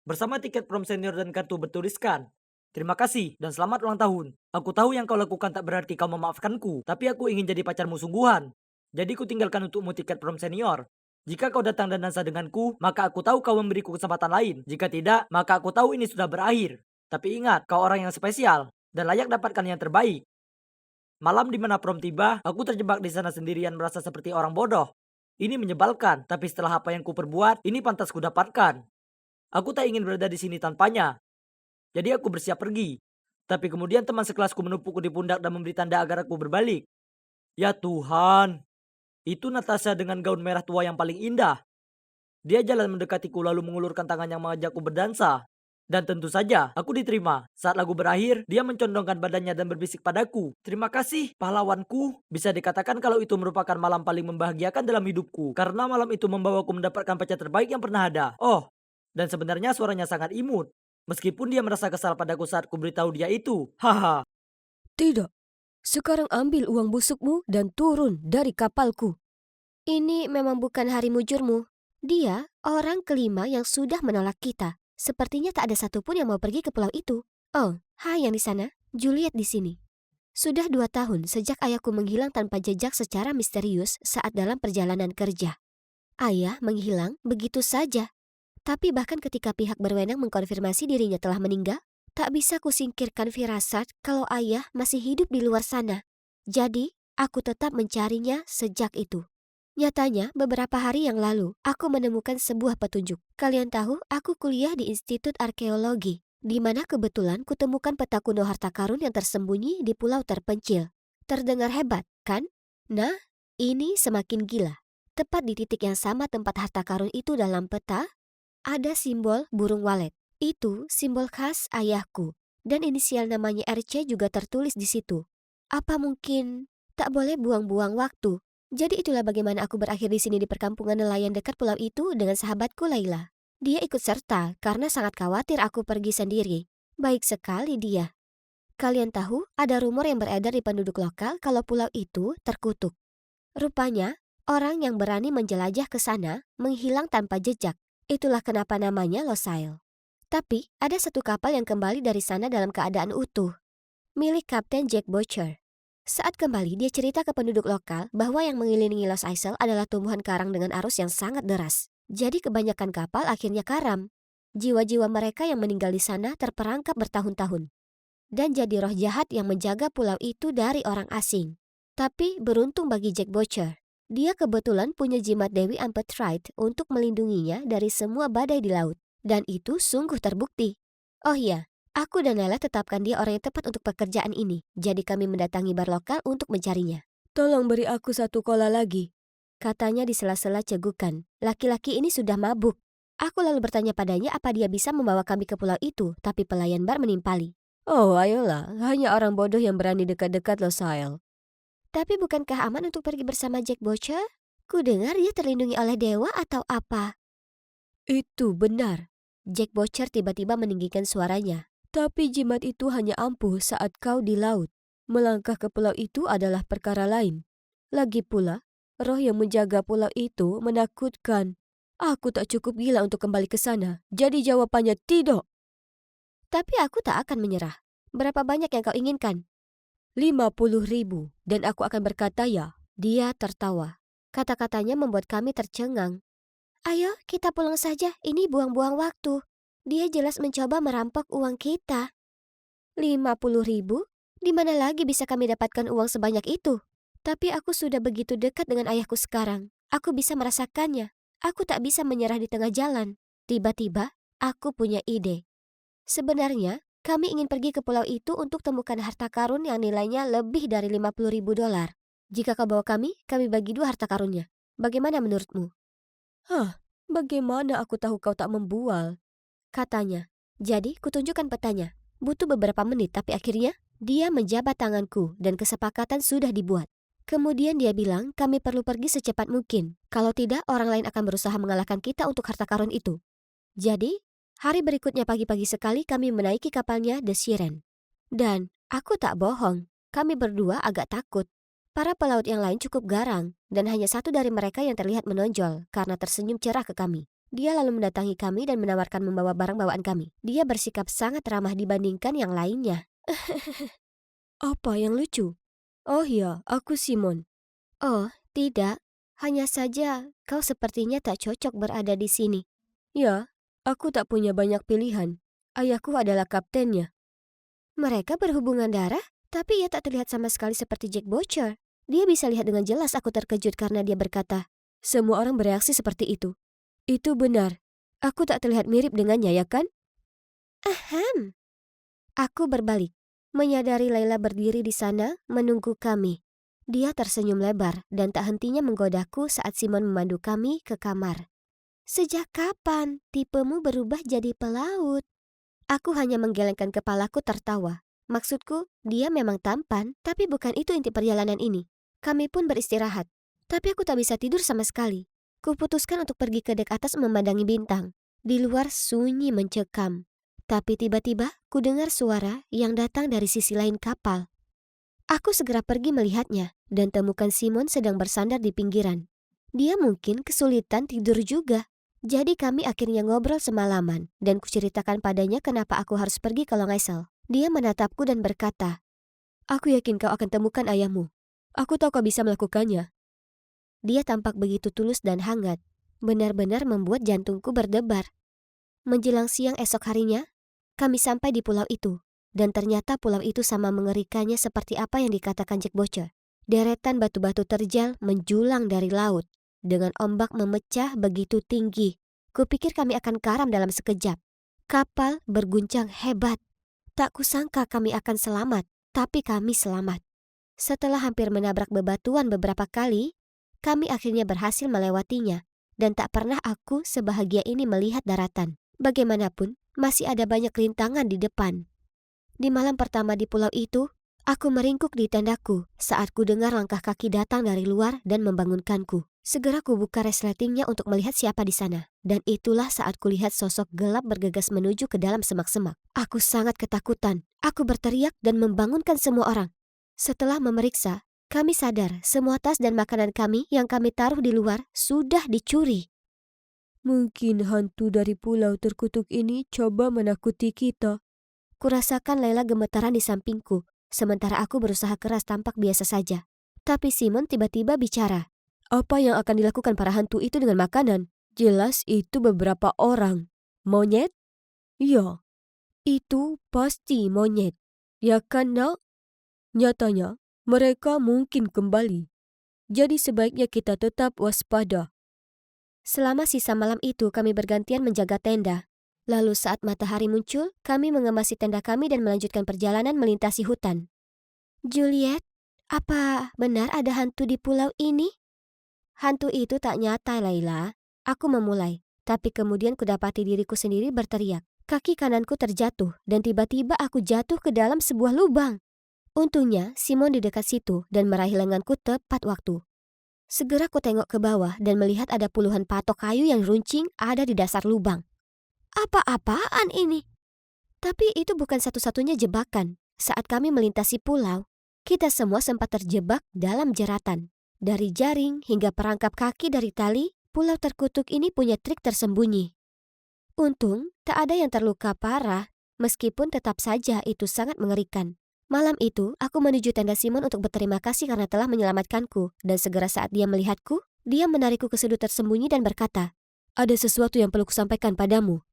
bersama tiket prom senior dan kartu bertuliskan, "Terima kasih dan selamat ulang tahun. Aku tahu yang kau lakukan tak berarti kau memaafkanku, tapi aku ingin jadi pacarmu sungguhan. Jadi ku tinggalkan untukmu tiket prom senior. Jika kau datang dan dansa denganku, maka aku tahu kau memberiku kesempatan lain. Jika tidak, maka aku tahu ini sudah berakhir. Tapi ingat, kau orang yang spesial dan layak dapatkan yang terbaik." Malam di mana prom tiba, aku terjebak di sana sendirian merasa seperti orang bodoh. Ini menyebalkan, tapi setelah apa yang kuperbuat, ini pantas kudapatkan. Aku tak ingin berada di sini tanpanya. Jadi aku bersiap pergi. Tapi kemudian teman sekelasku menepukku di pundak dan memberi tanda agar aku berbalik. Ya Tuhan, itu Natasha dengan gaun merah tua yang paling indah. Dia jalan mendekatiku lalu mengulurkan tangan yang mengajakku berdansa. Dan tentu saja, aku diterima. Saat lagu berakhir, dia mencondongkan badannya dan berbisik padaku, "Terima kasih, pahlawanku." Bisa dikatakan kalau itu merupakan malam paling membahagiakan dalam hidupku. Karena malam itu membawaku mendapatkan pacar terbaik yang pernah ada. Oh, dan sebenarnya suaranya sangat imut. Meskipun dia merasa kesal padaku saat kuberitahu dia itu. Haha. Tidak, sekarang ambil uang busukmu dan turun dari kapalku. Ini memang bukan hari mujurmu. Dia orang kelima yang sudah menolak kita. Sepertinya tak ada satupun yang mau pergi ke pulau itu. Oh, hai yang di sana, Juliet di sini. Sudah 2 tahun sejak ayahku menghilang tanpa jejak secara misterius saat dalam perjalanan kerja. Ayah menghilang begitu saja. Tapi bahkan ketika pihak berwenang mengkonfirmasi dirinya telah meninggal, tak bisa kusingkirkan firasat kalau ayah masih hidup di luar sana. Jadi, aku tetap mencarinya sejak itu. Nyatanya, beberapa hari yang lalu, aku menemukan sebuah petunjuk. Kalian tahu, aku kuliah di Institut Arkeologi, di mana kebetulan kutemukan peta kuno harta karun yang tersembunyi di pulau terpencil. Terdengar hebat, kan? Nah, ini semakin gila. Tepat di titik yang sama tempat harta karun itu dalam peta, ada simbol burung walet. Itu simbol khas ayahku. Dan inisial namanya RC juga tertulis di situ. Apa mungkin tak boleh buang-buang waktu? Jadi itulah bagaimana aku berakhir di sini di perkampungan nelayan dekat pulau itu dengan sahabatku Laila. Dia ikut serta karena sangat khawatir aku pergi sendiri. Baik sekali dia. Kalian tahu, ada rumor yang beredar di penduduk lokal kalau pulau itu terkutuk. Rupanya, orang yang berani menjelajah ke sana menghilang tanpa jejak. Itulah kenapa namanya Lost Isle. Tapi, ada satu kapal yang kembali dari sana dalam keadaan utuh. Milik Kapten Jack Butcher. Saat kembali, dia cerita ke penduduk lokal bahwa yang mengelilingi Lost Isle adalah tumbuhan karang dengan arus yang sangat deras. Jadi kebanyakan kapal akhirnya karam. Jiwa-jiwa mereka yang meninggal di sana terperangkap bertahun-tahun. Dan jadi roh jahat yang menjaga pulau itu dari orang asing. Tapi beruntung bagi Jack Butcher, dia kebetulan punya jimat Dewi Amphitrite untuk melindunginya dari semua badai di laut. Dan itu sungguh terbukti. Oh iya, aku dan Nela tetapkan dia orang yang tepat untuk pekerjaan ini. Jadi kami mendatangi bar lokal untuk mencarinya. Tolong beri aku satu kola lagi. Katanya di sela-sela cegukan. Laki-laki ini sudah mabuk. Aku lalu bertanya padanya apa dia bisa membawa kami ke pulau itu, tapi pelayan bar menimpali. Oh ayolah, hanya orang bodoh yang berani dekat-dekat Lost Isle. Tapi bukankah aman untuk pergi bersama Jack Butcher? Ku dengar dia terlindungi oleh dewa atau apa? Itu benar. Jack Butcher tiba-tiba meninggikan suaranya. Tapi jimat itu hanya ampuh saat kau di laut. Melangkah ke pulau itu adalah perkara lain. Lagi pula, roh yang menjaga pulau itu menakutkan. Aku tak cukup gila untuk kembali ke sana. Jadi jawabannya tidak. Tapi aku tak akan menyerah. Berapa banyak yang kau inginkan? 50.000 dan aku akan berkata ya. Dia tertawa. Kata-katanya membuat kami tercengang. Ayo kita pulang saja, ini buang-buang waktu. Dia jelas mencoba merampok uang kita. 50.000? Di mana lagi bisa kami dapatkan uang sebanyak itu? Tapi aku sudah begitu dekat dengan ayahku sekarang. Aku bisa merasakannya. Aku tak bisa menyerah di tengah jalan. Tiba-tiba, aku punya ide. Sebenarnya, kami ingin pergi ke pulau itu untuk temukan harta karun yang nilainya lebih dari 50.000 dolar. Jika kau bawa kami bagi 2 harta karunnya. Bagaimana menurutmu? Bagaimana aku tahu kau tak membual? Katanya. Jadi, kutunjukkan petanya. Butuh beberapa menit, tapi akhirnya dia menjabat tanganku dan kesepakatan sudah dibuat. Kemudian dia bilang kami perlu pergi secepat mungkin. Kalau tidak, orang lain akan berusaha mengalahkan kita untuk harta karun itu. Jadi, hari berikutnya pagi-pagi sekali kami menaiki kapalnya The Siren. Dan, aku tak bohong, kami berdua agak takut. Para pelaut yang lain cukup garang, dan hanya satu dari mereka yang terlihat menonjol karena tersenyum cerah ke kami. Dia lalu mendatangi kami dan menawarkan membawa barang bawaan kami. Dia bersikap sangat ramah dibandingkan yang lainnya. Apa yang lucu? Oh ya, aku Simon. Oh, tidak. Hanya saja kau sepertinya tak cocok berada di sini. Ya, aku tak punya banyak pilihan. Ayahku adalah kaptennya. Mereka berhubungan darah, tapi ia tak terlihat sama sekali seperti Jack Butcher. Dia bisa lihat dengan jelas aku terkejut karena dia berkata, Semua orang bereaksi seperti itu. Itu benar. Aku tak terlihat mirip dengannya, ya kan? "Ahem." Aku berbalik, menyadari Laila berdiri di sana menunggu kami. Dia tersenyum lebar dan tak hentinya menggodaku saat Simon memandu kami ke kamar. "Sejak kapan tipemu berubah jadi pelaut?" Aku hanya menggelengkan kepalaku tertawa. Maksudku, dia memang tampan, tapi bukan itu inti perjalanan ini. Kami pun beristirahat. Tapi aku tak bisa tidur sama sekali. Kuputuskan untuk pergi ke dek atas memandangi bintang. Di luar sunyi mencekam. Tapi tiba-tiba ku dengar suara yang datang dari sisi lain kapal. Aku segera pergi melihatnya dan temukan Simon sedang bersandar di pinggiran. Dia mungkin kesulitan tidur juga. Jadi kami akhirnya ngobrol semalaman dan kuceritakan padanya kenapa aku harus pergi ke Long Isle. Dia menatapku dan berkata, Aku yakin kau akan temukan ayahmu. Aku tahu kau bisa melakukannya. dia tampak begitu tulus dan hangat, benar-benar membuat jantungku berdebar. Menjelang siang esok harinya, kami sampai di pulau itu. Dan ternyata pulau itu sama mengerikannya seperti apa yang dikatakan Jack Butcher. Deretan batu-batu terjal menjulang dari laut. Dengan ombak memecah begitu tinggi. Kupikir kami akan karam dalam sekejap. Kapal berguncang hebat. Tak kusangka kami akan selamat, tapi kami selamat. Setelah hampir menabrak bebatuan beberapa kali, kami akhirnya berhasil melewatinya. Dan tak pernah aku sebahagia ini melihat daratan. Bagaimanapun, masih ada banyak rintangan di depan. Di malam pertama di pulau itu, aku meringkuk di tendaku saat ku dengar langkah kaki datang dari luar dan membangunkanku. Segera ku buka resletingnya untuk melihat siapa di sana. Dan itulah saat kulihat sosok gelap bergegas menuju ke dalam semak-semak. Aku sangat ketakutan. Aku berteriak dan membangunkan semua orang. Setelah memeriksa, kami sadar semua tas dan makanan kami yang kami taruh di luar sudah dicuri. Mungkin hantu dari pulau terkutuk ini coba menakuti kita. Kurasakan Laila gemetaran di sampingku, sementara aku berusaha keras tampak biasa saja. Tapi Simon tiba-tiba bicara. Apa yang akan dilakukan para hantu itu dengan makanan? Jelas itu beberapa orang. Monyet? Ya, itu pasti monyet. Ya kan, nak? Nyatanya, mereka mungkin kembali. Jadi sebaiknya kita tetap waspada. Selama sisa malam itu kami bergantian menjaga tenda. Lalu saat matahari muncul, kami mengemasi tenda kami dan melanjutkan perjalanan melintasi hutan. Juliet, apa benar ada hantu di pulau ini? Hantu itu tak nyata, Laila. Aku memulai, tapi kemudian kudapati diriku sendiri berteriak. Kaki kananku terjatuh dan tiba-tiba aku jatuh ke dalam sebuah lubang. Untungnya Simon di dekat situ dan meraih lenganku tepat waktu. Segera ku tengok ke bawah dan melihat ada puluhan patok kayu yang runcing ada di dasar lubang. Apa-apaan ini? Tapi itu bukan satu-satunya jebakan. Saat kami melintasi pulau, kita semua sempat terjebak dalam jeratan. Dari jaring hingga perangkap kaki dari tali, pulau terkutuk ini punya trik tersembunyi. Untung, tak ada yang terluka parah, meskipun tetap saja itu sangat mengerikan. Malam itu, aku menuju tenda Simon untuk berterima kasih karena telah menyelamatkanku, dan segera saat dia melihatku, dia menarikku ke sudut tersembunyi dan berkata, Ada sesuatu yang perlu kusampaikan padamu.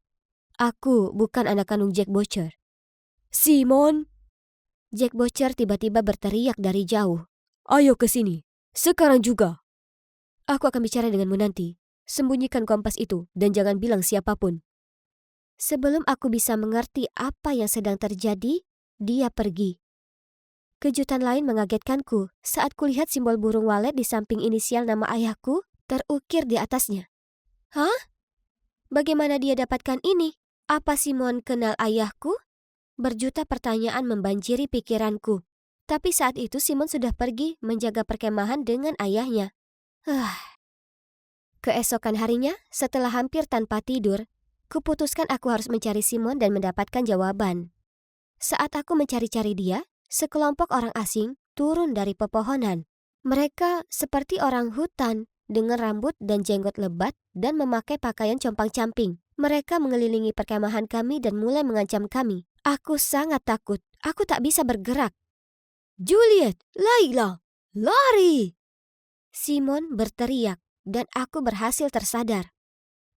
Aku bukan anak kandung Jack Butcher. Simon! Jack Butcher tiba-tiba berteriak dari jauh. Ayo ke sini. Sekarang juga. Aku akan bicara denganmu nanti. Sembunyikan kompas itu dan jangan bilang siapapun. Sebelum aku bisa mengerti apa yang sedang terjadi, dia pergi. Kejutan lain mengagetkanku saat kulihat simbol burung walet di samping inisial nama ayahku terukir di atasnya. Hah? Bagaimana dia dapatkan ini? Apa Simon kenal ayahku? Berjuta pertanyaan membanjiri pikiranku. Tapi saat itu Simon sudah pergi menjaga perkemahan dengan ayahnya. Keesokan harinya, setelah hampir tanpa tidur, kuputuskan aku harus mencari Simon dan mendapatkan jawaban. Saat aku mencari-cari dia, sekelompok orang asing turun dari pepohonan. Mereka seperti orang hutan dengan rambut dan jenggot lebat dan memakai pakaian compang-camping. Mereka mengelilingi perkemahan kami dan mulai mengancam kami. Aku sangat takut. Aku tak bisa bergerak. "Juliet, Layla, lari!" Simon berteriak dan aku berhasil tersadar.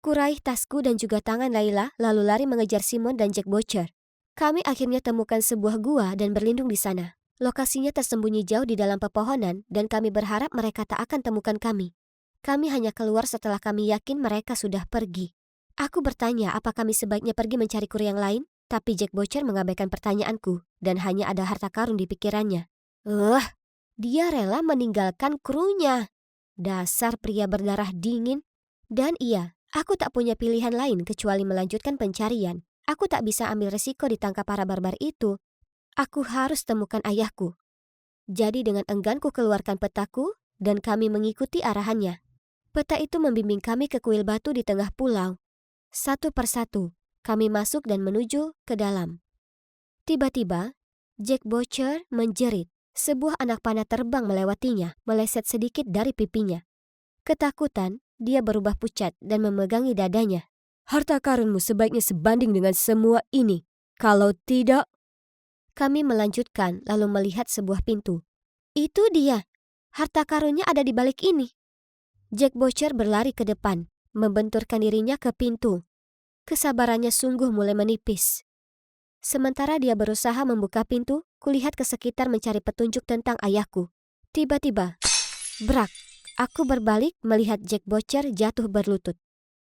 Kuraih tasku dan juga tangan Layla lalu lari mengejar Simon dan Jack Butcher. Kami akhirnya temukan sebuah gua dan berlindung di sana. Lokasinya tersembunyi jauh di dalam pepohonan dan kami berharap mereka tak akan temukan kami. Kami hanya keluar setelah kami yakin mereka sudah pergi. Aku bertanya apa kami sebaiknya pergi mencari kru yang lain, tapi Jack Butcher mengabaikan pertanyaanku dan hanya ada harta karun di pikirannya. Dia rela meninggalkan krunya. Dasar pria berdarah dingin. Dan iya, aku tak punya pilihan lain kecuali melanjutkan pencarian. Aku tak bisa ambil resiko ditangkap para barbar itu. Aku harus temukan ayahku. Jadi dengan enggan ku keluarkan petaku dan kami mengikuti arahannya. Peta itu membimbing kami ke kuil batu di tengah pulau. Satu persatu, kami masuk dan menuju ke dalam. Tiba-tiba, Jack Butcher menjerit. Sebuah anak panah terbang melewatinya, meleset sedikit dari pipinya. Ketakutan, dia berubah pucat dan memegangi dadanya. "Harta karunmu sebaiknya sebanding dengan semua ini. Kalau tidak..." Kami melanjutkan lalu melihat sebuah pintu. "Itu dia. Harta karunnya ada di balik ini." Jack Butcher berlari ke depan, membenturkan dirinya ke pintu. Kesabarannya sungguh mulai menipis. Sementara dia berusaha membuka pintu, kulihat ke sekitar mencari petunjuk tentang ayahku. Tiba-tiba, brak, aku berbalik melihat Jack Butcher jatuh berlutut.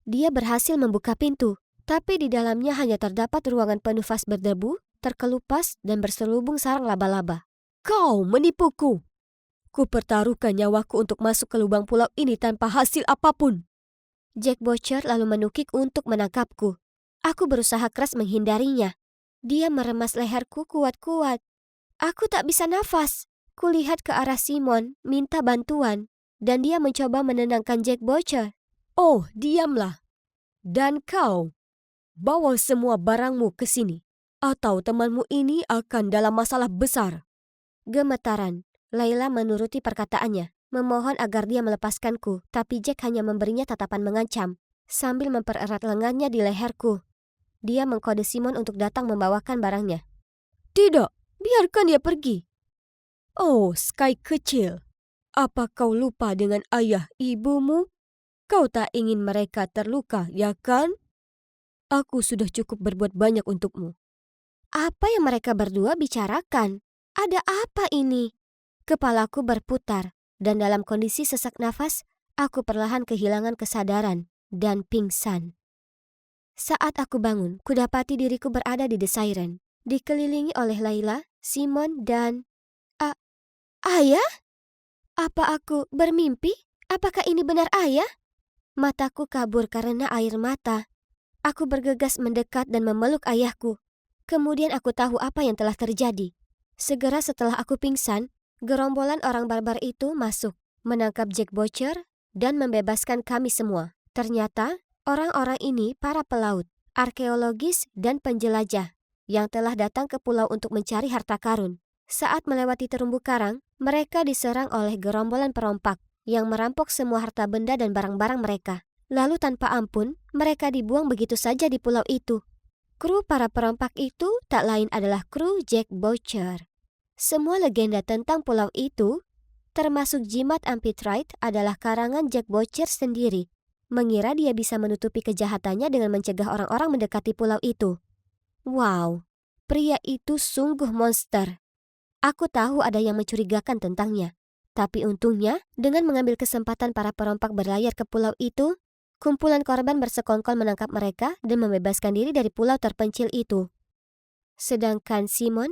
Dia berhasil membuka pintu, tapi di dalamnya hanya terdapat ruangan penuh vas berdebu, terkelupas dan berselubung sarang laba-laba. "Kau menipuku! Ku pertaruhkan nyawaku untuk masuk ke lubang pulau ini tanpa hasil apapun." Jack Butcher lalu menukik untuk menangkapku. Aku berusaha keras menghindarinya. Dia meremas leherku kuat-kuat. Aku tak bisa nafas. Kulihat ke arah Simon, minta bantuan. Dan dia mencoba menenangkan Jack Butcher. "Oh, diamlah. Dan kau, bawa semua barangmu ke sini. Atau temanmu ini akan dalam masalah besar." Gemetaran, Layla menuruti perkataannya, memohon agar dia melepaskanku, tapi Jack hanya memberinya tatapan mengancam, sambil mempererat lengannya di leherku. Dia mengkode Simon untuk datang membawakan barangnya. "Tidak, biarkan dia pergi." "Oh, Sky kecil, apa kau lupa dengan ayah ibumu? Kau tak ingin mereka terluka, ya kan? Aku sudah cukup berbuat banyak untukmu." Apa yang mereka berdua bicarakan? Ada apa ini? Kepalaku berputar, dan dalam kondisi sesak nafas, aku perlahan kehilangan kesadaran dan pingsan. Saat aku bangun, kudapati diriku berada di The Siren, dikelilingi oleh Layla, Simon, dan... Ayah? Apa aku bermimpi? Apakah ini benar ayah? Mataku kabur karena air mata. Aku bergegas mendekat dan memeluk ayahku. Kemudian aku tahu apa yang telah terjadi. Segera setelah aku pingsan, gerombolan orang barbar itu masuk, menangkap Jack Butcher, dan membebaskan kami semua. Ternyata, orang-orang ini para pelaut, arkeologis, dan penjelajah yang telah datang ke pulau untuk mencari harta karun. Saat melewati terumbu karang, mereka diserang oleh gerombolan perompak yang merampok semua harta benda dan barang-barang mereka. Lalu tanpa ampun, mereka dibuang begitu saja di pulau itu. Kru para perompak itu tak lain adalah kru Jack Butcher. Semua legenda tentang pulau itu, termasuk jimat Amphitrite, adalah karangan Jack Butcher sendiri. Mengira dia bisa menutupi kejahatannya dengan mencegah orang-orang mendekati pulau itu. Wow, pria itu sungguh monster. Aku tahu ada yang mencurigakan tentangnya. Tapi untungnya, dengan mengambil kesempatan para perompak berlayar ke pulau itu, kumpulan korban bersekongkol menangkap mereka dan membebaskan diri dari pulau terpencil itu. Sedangkan Simon,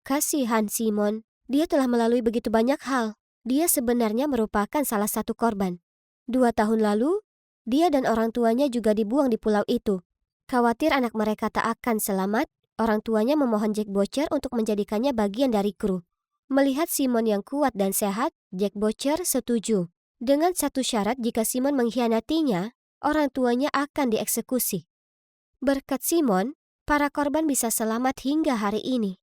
kasihan Simon, dia telah melalui begitu banyak hal. Dia sebenarnya merupakan salah satu korban. 2 tahun lalu, dia dan orang tuanya juga dibuang di pulau itu. Khawatir anak mereka tak akan selamat, orang tuanya memohon Jack Butcher untuk menjadikannya bagian dari kru. Melihat Simon yang kuat dan sehat, Jack Butcher setuju. Dengan satu syarat, jika Simon mengkhianatinya, orang tuanya akan dieksekusi. Berkat Simon, para korban bisa selamat hingga hari ini.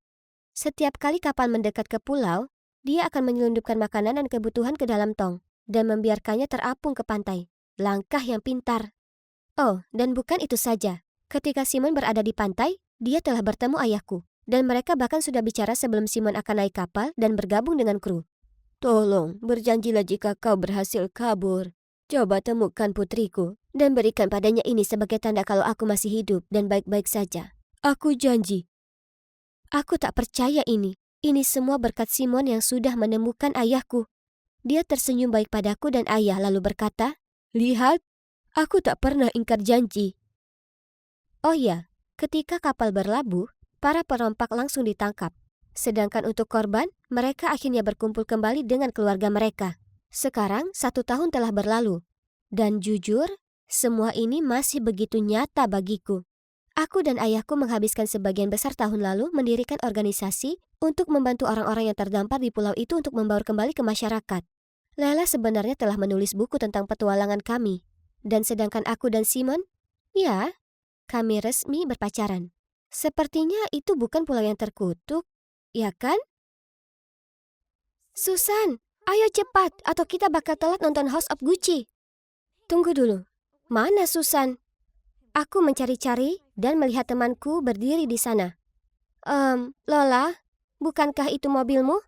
Setiap kali kapal mendekat ke pulau, dia akan menyelundupkan makanan dan kebutuhan ke dalam tong dan membiarkannya terapung ke pantai. Langkah yang pintar. Oh, dan bukan itu saja. Ketika Simon berada di pantai, dia telah bertemu ayahku. Dan mereka bahkan sudah bicara sebelum Simon akan naik kapal dan bergabung dengan kru. Tolong, berjanjilah jika kau berhasil kabur. Coba temukan putriku dan berikan padanya ini sebagai tanda kalau aku masih hidup dan baik-baik saja. Aku janji. Aku tak percaya ini. Ini semua berkat Simon yang sudah menemukan ayahku. Dia tersenyum baik padaku dan ayah lalu berkata, "Lihat, aku tak pernah ingkar janji." Oh ya, ketika kapal berlabuh, para perompak langsung ditangkap. Sedangkan untuk korban, mereka akhirnya berkumpul kembali dengan keluarga mereka. Sekarang 1 tahun telah berlalu. Dan jujur, semua ini masih begitu nyata bagiku. Aku dan ayahku menghabiskan sebagian besar tahun lalu mendirikan organisasi untuk membantu orang-orang yang terdampar di pulau itu untuk membaur kembali ke masyarakat. Lela sebenarnya telah menulis buku tentang petualangan kami. Dan sedangkan aku dan Simon, ya, kami resmi berpacaran. Sepertinya itu bukan pulau yang terkutuk, ya kan? Susan, ayo cepat atau kita bakal telat nonton House of Gucci. Tunggu dulu, mana Susan? Aku mencari-cari dan melihat temanku berdiri di sana. Lola, bukankah itu mobilmu?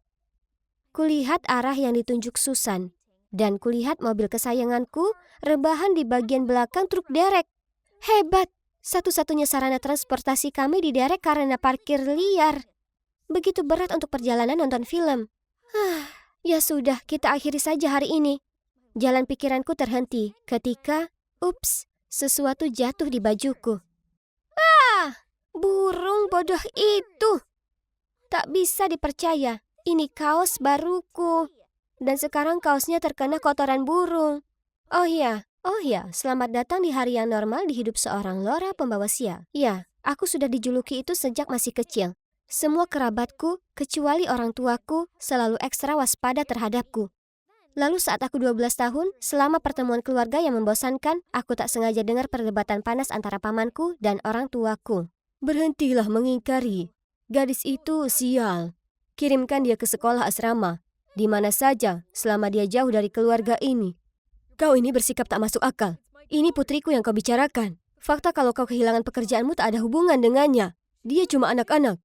Kulihat arah yang ditunjuk Susan, dan kulihat mobil kesayanganku rebahan di bagian belakang truk derek. Hebat, satu-satunya sarana transportasi kami diderek karena parkir liar. Begitu berat untuk perjalanan nonton film. Ya sudah, kita akhiri saja hari ini. Jalan pikiranku terhenti ketika, sesuatu jatuh di bajuku. Burung bodoh itu. Tak bisa dipercaya, ini kaos baruku. Dan sekarang kaosnya terkena kotoran burung. Oh ya, selamat datang di hari yang normal di hidup seorang Laura pembawa sial. Ya, aku sudah dijuluki itu sejak masih kecil. Semua kerabatku, kecuali orang tuaku, selalu ekstra waspada terhadapku. Lalu saat aku 12 tahun, selama pertemuan keluarga yang membosankan, aku tak sengaja dengar perdebatan panas antara pamanku dan orang tuaku. Berhentilah mengingkari. Gadis itu sial. Kirimkan dia ke sekolah asrama. Di mana saja, selama dia jauh dari keluarga ini. Kau ini bersikap tak masuk akal. Ini putriku yang kau bicarakan. Fakta kalau kau kehilangan pekerjaanmu tak ada hubungan dengannya. Dia cuma anak-anak.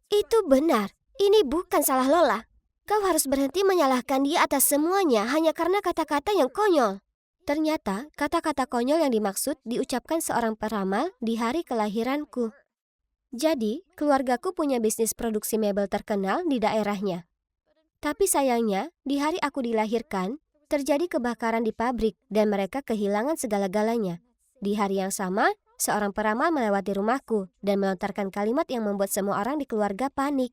Itu benar. Ini bukan salah Lola. Kau harus berhenti menyalahkan dia atas semuanya hanya karena kata-kata yang konyol. Ternyata, kata-kata konyol yang dimaksud diucapkan seorang peramal di hari kelahiranku. Jadi, keluargaku punya bisnis produksi mebel terkenal di daerahnya. Tapi sayangnya, di hari aku dilahirkan, terjadi kebakaran di pabrik dan mereka kehilangan segala-galanya. Di hari yang sama, seorang peramal melewati rumahku dan melontarkan kalimat yang membuat semua orang di keluarga panik.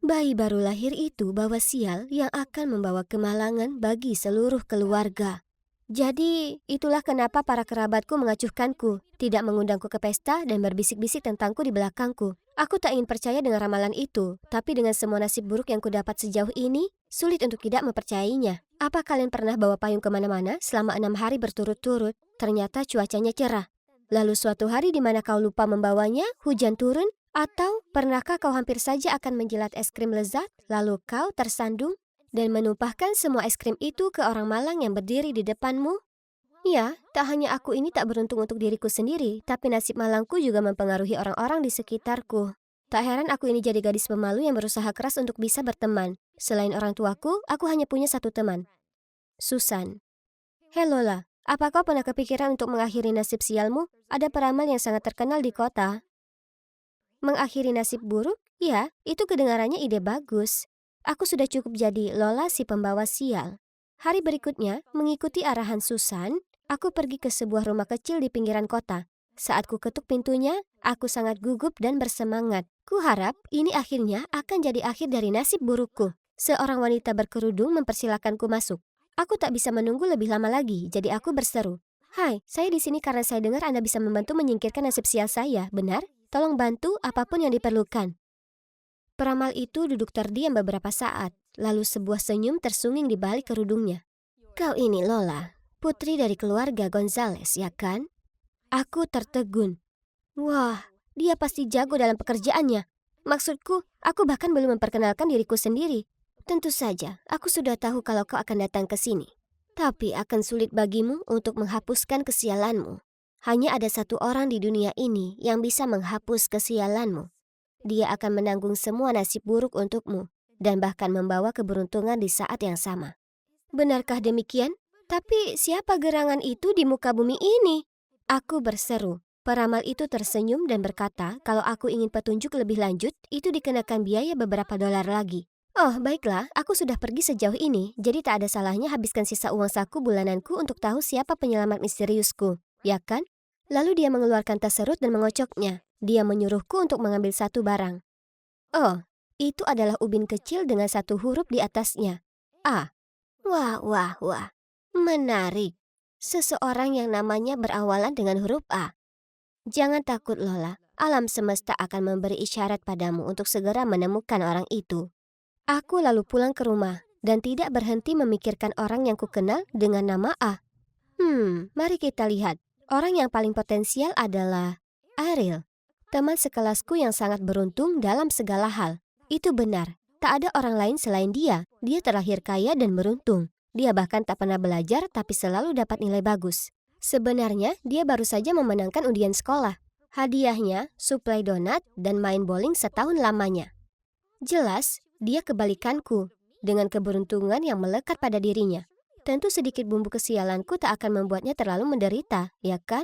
Bayi baru lahir itu bawa sial yang akan membawa kemalangan bagi seluruh keluarga. Jadi, itulah kenapa para kerabatku mengacuhkanku, tidak mengundangku ke pesta dan berbisik-bisik tentangku di belakangku. Aku tak ingin percaya dengan ramalan itu, tapi dengan semua nasib buruk yang kudapat sejauh ini, sulit untuk tidak mempercayainya. Apa kalian pernah bawa payung kemana-mana selama 6 hari berturut-turut? Ternyata cuacanya cerah. Lalu suatu hari di mana kau lupa membawanya, hujan turun? Atau pernahkah kau hampir saja akan menjilat es krim lezat, lalu kau tersandung dan menumpahkan semua es krim itu ke orang malang yang berdiri di depanmu? Ya, tak hanya aku ini tak beruntung untuk diriku sendiri, tapi nasib malangku juga mempengaruhi orang-orang di sekitarku. Tak heran aku ini jadi gadis pemalu yang berusaha keras untuk bisa berteman. Selain orang tuaku, aku hanya punya satu teman. Susan. Hei Lola, apa kau pernah kepikiran untuk mengakhiri nasib sialmu? Ada peramal yang sangat terkenal di kota. Mengakhiri nasib buruk? Ya, itu kedengarannya ide bagus. Aku sudah cukup jadi Lola si pembawa sial. Hari berikutnya, mengikuti arahan Susan, aku pergi ke sebuah rumah kecil di pinggiran kota. Saat ku ketuk pintunya, aku sangat gugup dan bersemangat. Ku harap ini akhirnya akan jadi akhir dari nasib burukku. Seorang wanita berkerudung mempersilakanku masuk. Aku tak bisa menunggu lebih lama lagi, jadi aku berseru. Hai, saya di sini karena saya dengar Anda bisa membantu menyingkirkan nasib sial saya, benar? Tolong bantu apapun yang diperlukan. Peramal itu duduk terdiam beberapa saat, lalu sebuah senyum tersunging di balik kerudungnya. Kau ini Lola, putri dari keluarga Gonzales, ya kan? Aku tertegun. Wah, dia pasti jago dalam pekerjaannya. Maksudku, aku bahkan belum memperkenalkan diriku sendiri. Tentu saja, aku sudah tahu kalau kau akan datang ke sini. Tapi akan sulit bagimu untuk menghapuskan kesialanmu. Hanya ada satu orang di dunia ini yang bisa menghapus kesialanmu. Dia akan menanggung semua nasib buruk untukmu dan bahkan membawa keberuntungan di saat yang sama. Benarkah demikian? Tapi siapa gerangan itu di muka bumi ini? Aku berseru. Peramal itu tersenyum dan berkata kalau aku ingin petunjuk lebih lanjut, itu dikenakan biaya beberapa dolar lagi. Oh, baiklah, aku sudah pergi sejauh ini, jadi tak ada salahnya habiskan sisa uang saku bulananku untuk tahu siapa penyelamat misteriusku, ya kan? Lalu dia mengeluarkan tas serut dan mengocoknya. Dia menyuruhku untuk mengambil satu barang. Oh, itu adalah ubin kecil dengan satu huruf di atasnya. A. Wah, wah, wah. Menarik. Seseorang yang namanya berawalan dengan huruf A. Jangan takut Lola, alam semesta akan memberi isyarat padamu untuk segera menemukan orang itu. Aku lalu pulang ke rumah dan tidak berhenti memikirkan orang yang kukenal dengan nama A. Mari kita lihat. Orang yang paling potensial adalah Ariel, teman sekelasku yang sangat beruntung dalam segala hal. Itu benar, tak ada orang lain selain dia. Dia terlahir kaya dan beruntung. Dia bahkan tak pernah belajar tapi selalu dapat nilai bagus. Sebenarnya, dia baru saja memenangkan undian sekolah. Hadiahnya, suplai donat dan main bowling setahun lamanya. Jelas, dia kebalikanku, dengan keberuntungan yang melekat pada dirinya. Tentu sedikit bumbu kesialanku tak akan membuatnya terlalu menderita, ya kan?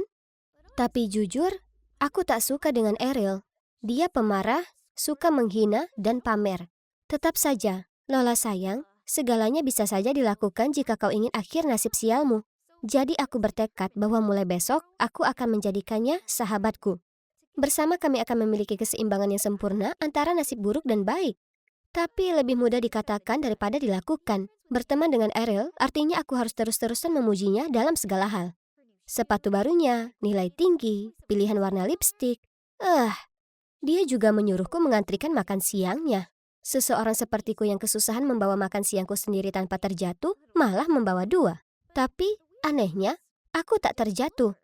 Tapi jujur, aku tak suka dengan Ariel. Dia pemarah, suka menghina, dan pamer. Tetap saja, Lola sayang, segalanya bisa saja dilakukan jika kau ingin akhir nasib sialmu. Jadi aku bertekad bahwa mulai besok, aku akan menjadikannya sahabatku. Bersama kami akan memiliki keseimbangan yang sempurna antara nasib buruk dan baik. Tapi lebih mudah dikatakan daripada dilakukan. Berteman dengan Ariel artinya aku harus terus-terusan memujinya dalam segala hal. Sepatu barunya, nilai tinggi, pilihan warna lipstik. Dia juga menyuruhku mengantrikan makan siangnya. Seseorang sepertiku yang kesusahan membawa makan siangku sendiri tanpa terjatuh, malah membawa dua. Tapi, anehnya, aku tak terjatuh.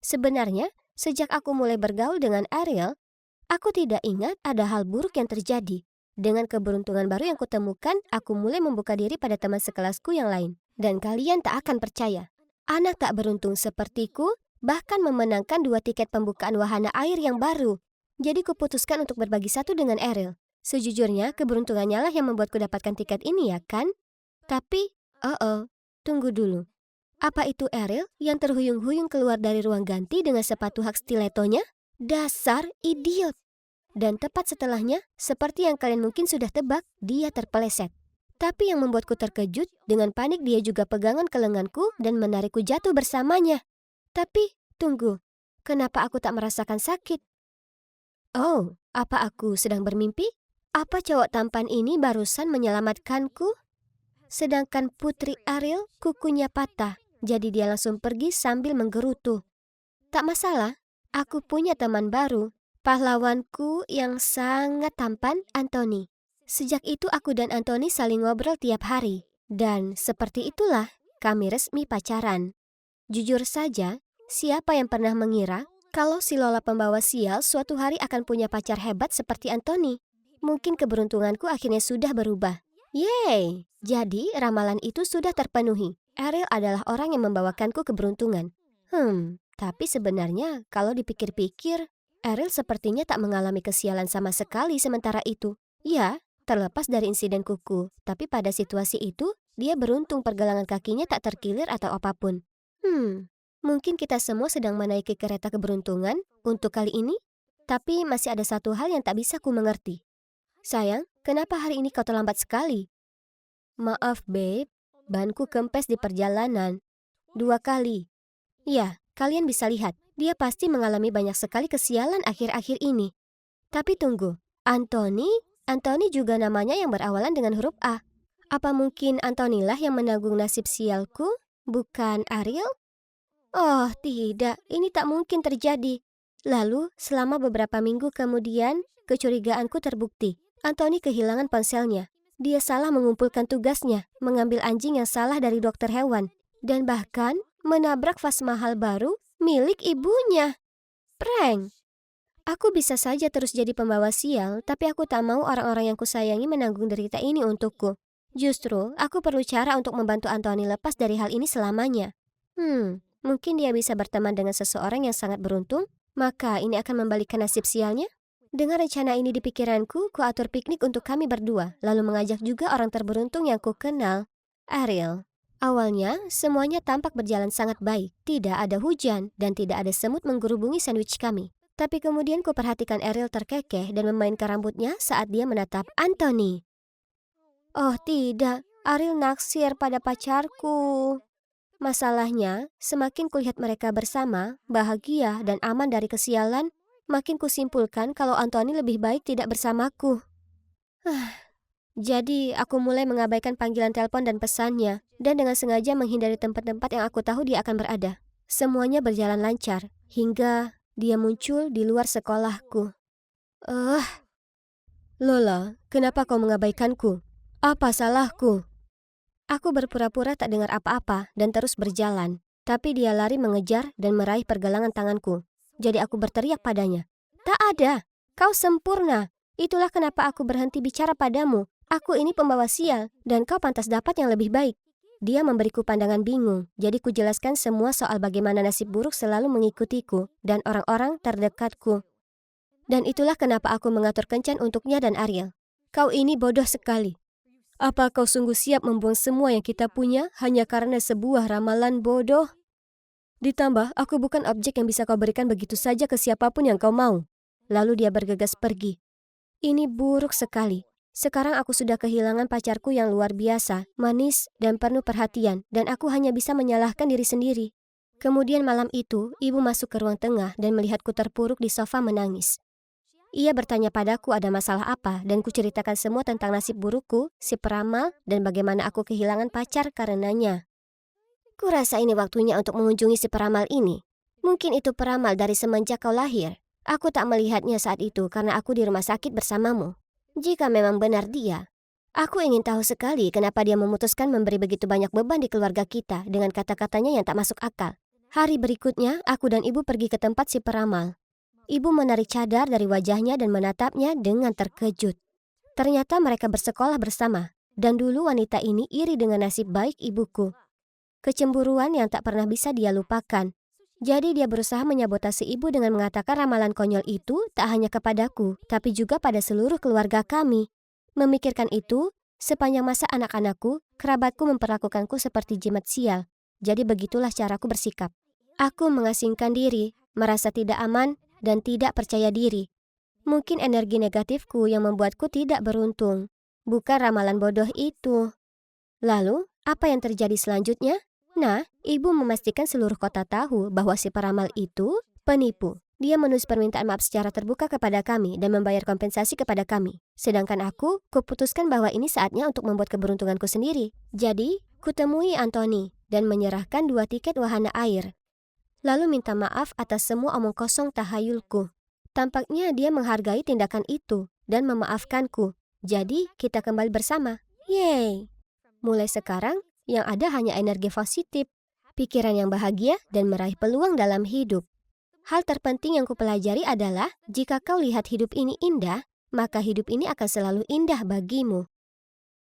Sebenarnya, sejak aku mulai bergaul dengan Ariel, aku tidak ingat ada hal buruk yang terjadi. Dengan keberuntungan baru yang kutemukan, aku mulai membuka diri pada teman sekelasku yang lain. Dan kalian tak akan percaya. Anak tak beruntung sepertiku bahkan memenangkan 2 tiket pembukaan wahana air yang baru. Jadi kuputuskan untuk berbagi satu dengan Ariel. Sejujurnya, keberuntungannya lah yang membuatku dapatkan tiket ini, ya kan? Tapi, tunggu dulu. Apa itu Ariel yang terhuyung-huyung keluar dari ruang ganti dengan sepatu hak stilettonya? Dasar idiot! Dan tepat setelahnya, seperti yang kalian mungkin sudah tebak, dia terpeleset. Tapi yang membuatku terkejut, dengan panik dia juga pegangan ke lenganku dan menarikku jatuh bersamanya. Tapi, tunggu, kenapa aku tak merasakan sakit? Oh, apa aku sedang bermimpi? Apa cowok tampan ini barusan menyelamatkanku? Sedangkan putri Ariel kukunya patah, jadi dia langsung pergi sambil menggerutu. Tak masalah, aku punya teman baru. Pahlawanku yang sangat tampan, Anthony. Sejak itu aku dan Anthony saling ngobrol tiap hari. Dan seperti itulah kami resmi pacaran. Jujur saja, siapa yang pernah mengira kalau si Lola pembawa sial suatu hari akan punya pacar hebat seperti Anthony? Mungkin keberuntunganku akhirnya sudah berubah. Yeay! Jadi ramalan itu sudah terpenuhi. Ariel adalah orang yang membawakanku keberuntungan. Tapi sebenarnya kalau dipikir-pikir, Ariel sepertinya tak mengalami kesialan sama sekali sementara itu. Ya, terlepas dari insiden kuku, tapi pada situasi itu, dia beruntung pergelangan kakinya tak terkilir atau apapun. Mungkin kita semua sedang menaiki kereta keberuntungan untuk kali ini, tapi masih ada satu hal yang tak bisa ku mengerti. Sayang, kenapa hari ini kau terlambat sekali? Maaf, babe, banku kempes di perjalanan. 2 kali. Ya, kalian bisa lihat. Dia pasti mengalami banyak sekali kesialan akhir-akhir ini. Tapi tunggu, Anthony juga namanya yang berawalan dengan huruf A. Apa mungkin Anthony lah yang menanggung nasib sialku, bukan Ariel? Oh tidak, ini tak mungkin terjadi. Lalu, selama beberapa minggu kemudian, kecurigaanku terbukti. Anthony kehilangan ponselnya. Dia salah mengumpulkan tugasnya, mengambil anjing yang salah dari dokter hewan, dan bahkan menabrak vas mahal baru milik ibunya. Prank! Aku bisa saja terus jadi pembawa sial, tapi aku tak mau orang-orang yang kusayangi menanggung derita ini untukku. Justru, aku perlu cara untuk membantu Anthony lepas dari hal ini selamanya. Mungkin dia bisa berteman dengan seseorang yang sangat beruntung, maka ini akan membalikkan nasib sialnya. Dengan rencana ini di pikiranku, ku atur piknik untuk kami berdua, lalu mengajak juga orang terberuntung yang ku kenal, Ariel. Awalnya, semuanya tampak berjalan sangat baik. Tidak ada hujan dan tidak ada semut menggerubungi sandwich kami. Tapi kemudian ku perhatikan Ariel terkekeh dan memainkan rambutnya saat dia menatap Anthony. Oh tidak, Ariel naksir pada pacarku. Masalahnya, semakin kulihat mereka bersama, bahagia dan aman dari kesialan, makin kusimpulkan kalau Anthony lebih baik tidak bersamaku. Jadi, aku mulai mengabaikan panggilan telepon dan pesannya, dan dengan sengaja menghindari tempat-tempat yang aku tahu dia akan berada. Semuanya berjalan lancar, hingga dia muncul di luar sekolahku. Lola, kenapa kau mengabaikanku? Apa salahku? Aku berpura-pura tak dengar apa-apa dan terus berjalan, tapi dia lari mengejar dan meraih pergelangan tanganku. Jadi aku berteriak padanya, "Tak ada, kau sempurna. Itulah kenapa aku berhenti bicara padamu. Aku ini pembawa sial, dan kau pantas dapat yang lebih baik." Dia memberiku pandangan bingung, jadi kujelaskan semua soal bagaimana nasib buruk selalu mengikutiku dan orang-orang terdekatku. Dan itulah kenapa aku mengatur kencan untuknya dan Ariel. Kau ini bodoh sekali. Apa kau sungguh siap membuang semua yang kita punya hanya karena sebuah ramalan bodoh? Ditambah, aku bukan objek yang bisa kau berikan begitu saja ke siapapun yang kau mau. Lalu dia bergegas pergi. Ini buruk sekali. Sekarang aku sudah kehilangan pacarku yang luar biasa, manis, dan penuh perhatian, dan aku hanya bisa menyalahkan diri sendiri. Kemudian malam itu, ibu masuk ke ruang tengah dan melihatku terpuruk di sofa menangis. Ia bertanya padaku ada masalah apa, dan kuceritakan semua tentang nasib burukku, si peramal, dan bagaimana aku kehilangan pacar karenanya. Kurasa ini waktunya untuk mengunjungi si peramal ini. Mungkin itu peramal dari semenjak kau lahir. Aku tak melihatnya saat itu karena aku di rumah sakit bersamamu. Jika memang benar dia, aku ingin tahu sekali kenapa dia memutuskan memberi begitu banyak beban di keluarga kita dengan kata-katanya yang tak masuk akal. Hari berikutnya, aku dan ibu pergi ke tempat si peramal. Ibu menarik cadar dari wajahnya dan menatapnya dengan terkejut. Ternyata mereka bersekolah bersama, dan dulu wanita ini iri dengan nasib baik ibuku. Kecemburuan yang tak pernah bisa dia lupakan. Jadi dia berusaha menyabotase ibu dengan mengatakan ramalan konyol itu tak hanya kepadaku, tapi juga pada seluruh keluarga kami. Memikirkan itu, sepanjang masa anak-anakku, kerabatku memperlakukanku seperti jimat sial. Jadi begitulah caraku bersikap. Aku mengasingkan diri, merasa tidak aman, dan tidak percaya diri. Mungkin energi negatifku yang membuatku tidak beruntung. Bukan ramalan bodoh itu. Lalu, apa yang terjadi selanjutnya? Nah, ibu memastikan seluruh kota tahu bahwa si peramal itu penipu. Dia menulis permintaan maaf secara terbuka kepada kami dan membayar kompensasi kepada kami. Sedangkan aku, kuputuskan bahwa ini saatnya untuk membuat keberuntunganku sendiri. Jadi, kutemui Anthony dan menyerahkan 2 tiket wahana air. Lalu minta maaf atas semua omong kosong tahayulku. Tampaknya dia menghargai tindakan itu dan memaafkanku. Jadi kita kembali bersama. Yeay! Mulai sekarang, yang ada hanya energi positif, pikiran yang bahagia, dan meraih peluang dalam hidup. Hal terpenting yang kupelajari adalah, jika kau lihat hidup ini indah, maka hidup ini akan selalu indah bagimu.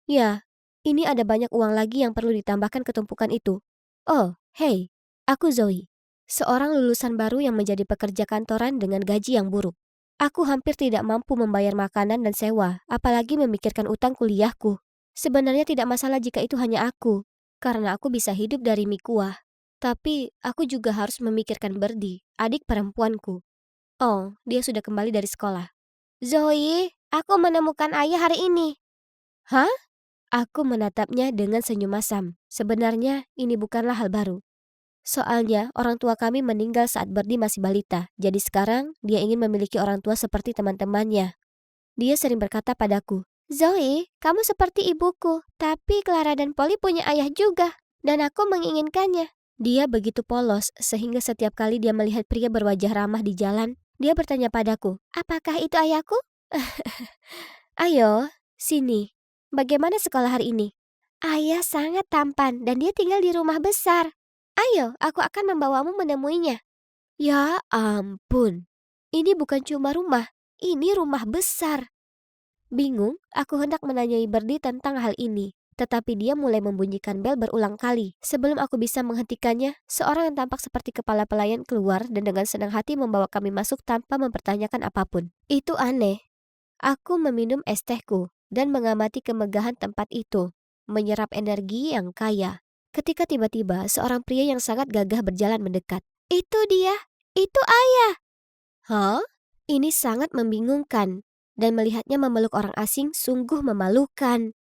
Ya, ini ada banyak uang lagi yang perlu ditambahkan ke tumpukan itu. Oh, hey, aku Zoe. Seorang lulusan baru yang menjadi pekerja kantoran dengan gaji yang buruk. Aku hampir tidak mampu membayar makanan dan sewa, apalagi memikirkan utang kuliahku. Sebenarnya tidak masalah jika itu hanya aku, karena aku bisa hidup dari mie kuah. Tapi aku juga harus memikirkan Berdi, adik perempuanku. Oh, dia sudah kembali dari sekolah. Zoe, aku menemukan ayah hari ini. Hah? Aku menatapnya dengan senyum masam. Sebenarnya ini bukanlah hal baru. Soalnya orang tua kami meninggal saat Berdi masih balita, jadi sekarang dia ingin memiliki orang tua seperti teman-temannya. Dia sering berkata padaku, Zoe, kamu seperti ibuku, tapi Clara dan Polly punya ayah juga, dan aku menginginkannya. Dia begitu polos sehingga setiap kali dia melihat pria berwajah ramah di jalan, dia bertanya padaku, apakah itu ayahku? Ayo, sini. Bagaimana sekolah hari ini? Ayah sangat tampan dan dia tinggal di rumah besar. Ayo, aku akan membawamu menemuinya. Ya ampun, ini bukan cuma rumah, ini rumah besar. Bingung, aku hendak menanyai Berdi tentang hal ini. Tetapi dia mulai membunyikan bel berulang kali. Sebelum aku bisa menghentikannya, seorang yang tampak seperti kepala pelayan keluar dan dengan senang hati membawa kami masuk tanpa mempertanyakan apapun. Itu aneh. Aku meminum es tehku dan mengamati kemegahan tempat itu, menyerap energi yang kaya. Ketika tiba-tiba seorang pria yang sangat gagah berjalan mendekat. Itu dia, itu ayah. Hah? Ini sangat membingungkan dan melihatnya memeluk orang asing sungguh memalukan.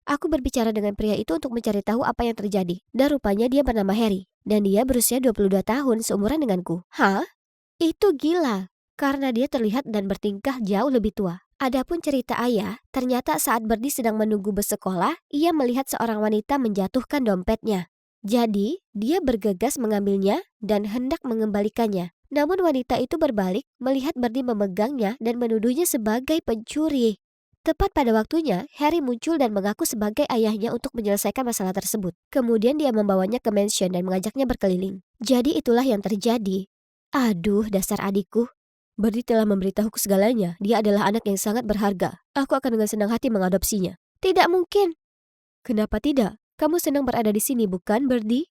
Aku berbicara dengan pria itu untuk mencari tahu apa yang terjadi. Dan rupanya dia bernama Harry dan dia berusia 22 tahun seumuran denganku. Hah? Itu gila karena dia terlihat dan bertingkah jauh lebih tua. Adapun cerita ayah, ternyata saat Berdi sedang menunggu bus sekolah, ia melihat seorang wanita menjatuhkan dompetnya. Jadi, dia bergegas mengambilnya dan hendak mengembalikannya. Namun wanita itu berbalik, melihat Berdi memegangnya dan menuduhnya sebagai pencuri. Tepat pada waktunya, Harry muncul dan mengaku sebagai ayahnya untuk menyelesaikan masalah tersebut. Kemudian dia membawanya ke mansion dan mengajaknya berkeliling. Jadi itulah yang terjadi. Aduh, dasar adikku. Berdi telah memberitahuku segalanya. Dia adalah anak yang sangat berharga. Aku akan dengan senang hati mengadopsinya. Tidak mungkin. Kenapa tidak? Kamu senang berada di sini, bukan, Berdi?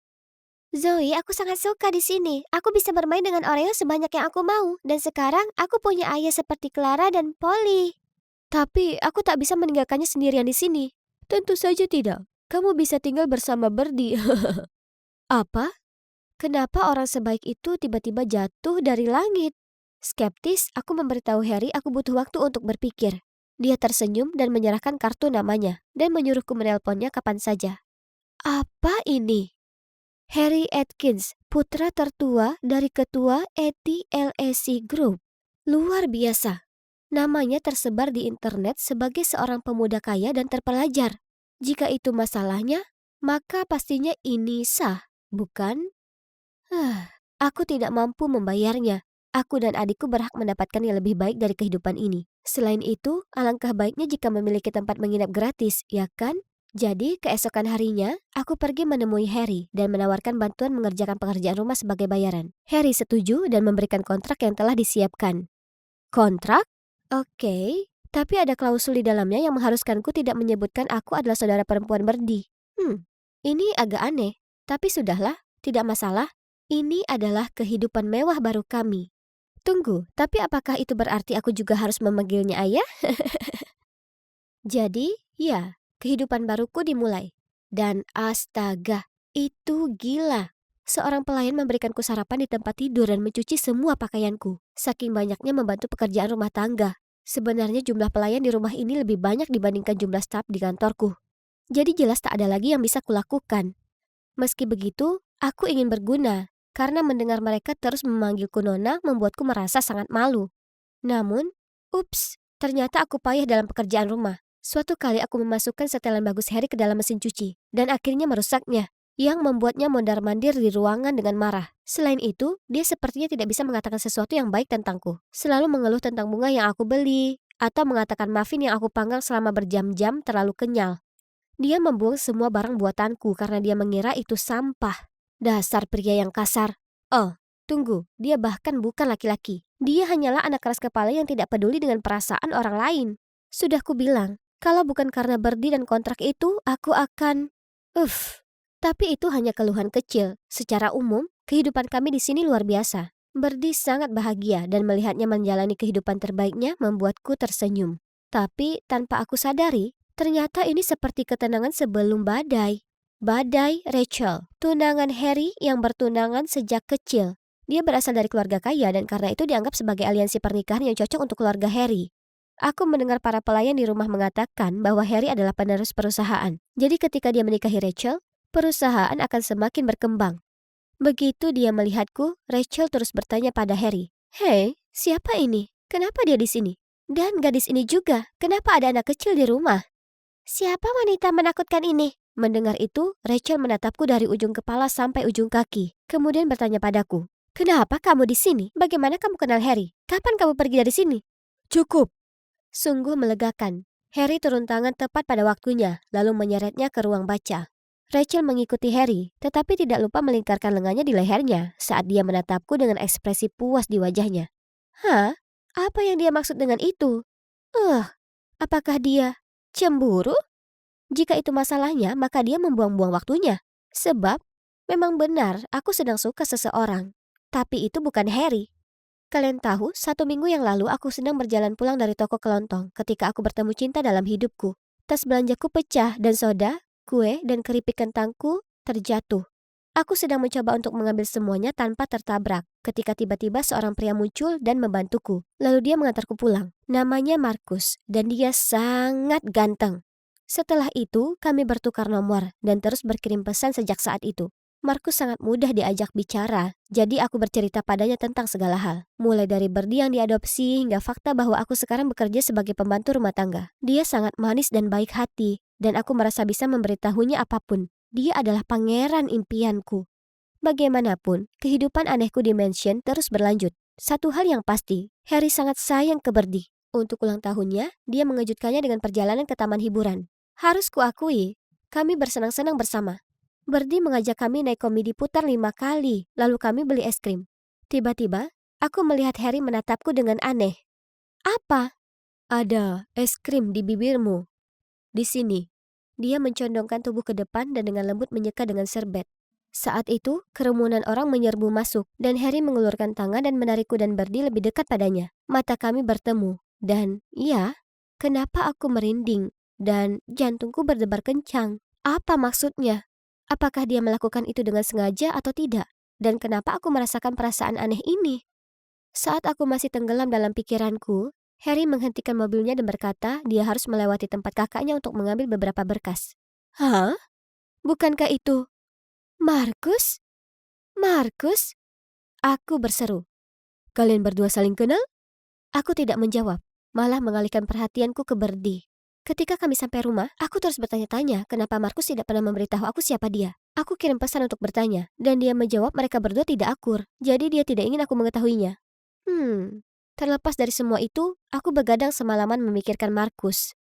Zoe, aku sangat suka di sini. Aku bisa bermain dengan Oreo sebanyak yang aku mau. Dan sekarang aku punya ayah seperti Clara dan Polly. Tapi aku tak bisa meninggalkannya sendirian di sini. Tentu saja tidak. Kamu bisa tinggal bersama Berdi. Apa? Kenapa orang sebaik itu tiba-tiba jatuh dari langit? Skeptis, aku memberitahu Harry aku butuh waktu untuk berpikir. Dia tersenyum dan menyerahkan kartu namanya dan menyuruhku menelponnya kapan saja. Apa ini? Harry Atkins, putra tertua dari ketua ETLAC Group. Luar biasa. Namanya tersebar di internet sebagai seorang pemuda kaya dan terpelajar. Jika itu masalahnya, maka pastinya ini sah, bukan? Aku tidak mampu membayarnya. Aku dan adikku berhak mendapatkan yang lebih baik dari kehidupan ini. Selain itu, alangkah baiknya jika memiliki tempat menginap gratis, ya kan? Jadi, keesokan harinya, aku pergi menemui Harry dan menawarkan bantuan mengerjakan pekerjaan rumah sebagai bayaran. Harry setuju dan memberikan kontrak yang telah disiapkan. Kontrak? Oke, tapi ada klausul di dalamnya yang mengharuskanku tidak menyebutkan aku adalah saudara perempuan Berdi. Ini agak aneh, tapi sudahlah, tidak masalah. Ini adalah kehidupan mewah baru kami. Tunggu, tapi apakah itu berarti aku juga harus memanggilnya ayah? Jadi, ya, kehidupan baruku dimulai. Dan astaga, itu gila. Seorang pelayan memberikanku sarapan di tempat tidur dan mencuci semua pakaianku. Saking banyaknya membantu pekerjaan rumah tangga. Sebenarnya jumlah pelayan di rumah ini lebih banyak dibandingkan jumlah staf di kantorku. Jadi jelas tak ada lagi yang bisa kulakukan. Meski begitu, aku ingin berguna. Karena mendengar mereka terus memanggilku Nona membuatku merasa sangat malu. Namun, ternyata aku payah dalam pekerjaan rumah. Suatu kali aku memasukkan setelan bagus Harry ke dalam mesin cuci dan akhirnya merusaknya, yang membuatnya mondar-mandir di ruangan dengan marah. Selain itu, dia sepertinya tidak bisa mengatakan sesuatu yang baik tentangku. Selalu mengeluh tentang bunga yang aku beli, atau mengatakan muffin yang aku panggang selama berjam-jam terlalu kenyal. Dia membuang semua barang buatanku karena dia mengira itu sampah. Dasar pria yang kasar. Oh, tunggu, dia bahkan bukan laki-laki. Dia hanyalah anak keras kepala yang tidak peduli dengan perasaan orang lain. Sudah kubilang, kalau bukan karena Berdi dan kontrak itu, aku akan... Tapi itu hanya keluhan kecil. Secara umum, kehidupan kami di sini luar biasa. Berdi sangat bahagia dan melihatnya menjalani kehidupan terbaiknya membuatku tersenyum. Tapi tanpa aku sadari, ternyata ini seperti ketenangan sebelum badai. Badai Rachel, tunangan Harry yang bertunangan sejak kecil. Dia berasal dari keluarga kaya dan karena itu dianggap sebagai aliansi pernikahan yang cocok untuk keluarga Harry. Aku mendengar para pelayan di rumah mengatakan bahwa Harry adalah penerus perusahaan. Jadi ketika dia menikahi Rachel, perusahaan akan semakin berkembang. Begitu dia melihatku, Rachel terus bertanya pada Harry, "Hei, siapa ini? Kenapa dia di sini? Dan gadis ini juga, kenapa ada anak kecil di rumah?" "Siapa wanita menakutkan ini?" Mendengar itu, Rachel menatapku dari ujung kepala sampai ujung kaki. Kemudian bertanya padaku, "Kenapa kamu di sini? Bagaimana kamu kenal Harry? Kapan kamu pergi dari sini?" "Cukup." Sungguh melegakan. Harry turun tangan tepat pada waktunya, lalu menyeretnya ke ruang baca. Rachel mengikuti Harry, tetapi tidak lupa melingkarkan lengannya di lehernya saat dia menatapku dengan ekspresi puas di wajahnya. Hah? Apa yang dia maksud dengan itu? Apakah dia cemburu? Jika itu masalahnya, maka dia membuang-buang waktunya. Sebab, memang benar aku sedang suka seseorang. Tapi itu bukan Harry. Kalian tahu, 1 minggu yang lalu aku sedang berjalan pulang dari toko kelontong ketika aku bertemu cinta dalam hidupku. Tas belanjaku pecah dan soda, kue, dan keripik kentangku terjatuh. Aku sedang mencoba untuk mengambil semuanya tanpa tertabrak ketika tiba-tiba seorang pria muncul dan membantuku. Lalu dia mengantarku pulang. Namanya Markus dan dia sangat ganteng. Setelah itu, kami bertukar nomor dan terus berkirim pesan sejak saat itu. Markus sangat mudah diajak bicara, jadi aku bercerita padanya tentang segala hal. Mulai dari Birdie yang diadopsi hingga fakta bahwa aku sekarang bekerja sebagai pembantu rumah tangga. Dia sangat manis dan baik hati, dan aku merasa bisa memberitahunya apapun. Dia adalah pangeran impianku. Bagaimanapun, kehidupan anehku di mansion terus berlanjut. Satu hal yang pasti, Harry sangat sayang ke Birdie. Untuk ulang tahunnya, dia mengejutkannya dengan perjalanan ke taman hiburan. Harus kuakui, kami bersenang-senang bersama. Birdie mengajak kami naik komedi putar 5 kali, lalu kami beli es krim. Tiba-tiba, aku melihat Harry menatapku dengan aneh. Apa? Ada es krim di bibirmu. Di sini. Dia mencondongkan tubuh ke depan dan dengan lembut menyeka dengan serbet. Saat itu, kerumunan orang menyerbu masuk dan Harry mengulurkan tangan dan menarikku dan Birdie lebih dekat padanya. Mata kami bertemu dan, ya, kenapa aku merinding dan jantungku berdebar kencang? Apa maksudnya? Apakah dia melakukan itu dengan sengaja atau tidak? Dan kenapa aku merasakan perasaan aneh ini? Saat aku masih tenggelam dalam pikiranku, Harry menghentikan mobilnya dan berkata dia harus melewati tempat kakaknya untuk mengambil beberapa berkas. Hah? Bukankah itu Markus? Markus? Aku berseru. Kalian berdua saling kenal? Aku tidak menjawab, malah mengalihkan perhatianku ke Birdie. Ketika kami sampai rumah, aku terus bertanya-tanya kenapa Markus tidak pernah memberitahu aku siapa dia. Aku kirim pesan untuk bertanya, dan dia menjawab mereka berdua tidak akur, jadi dia tidak ingin aku mengetahuinya. Terlepas dari semua itu, aku begadang semalaman memikirkan Markus.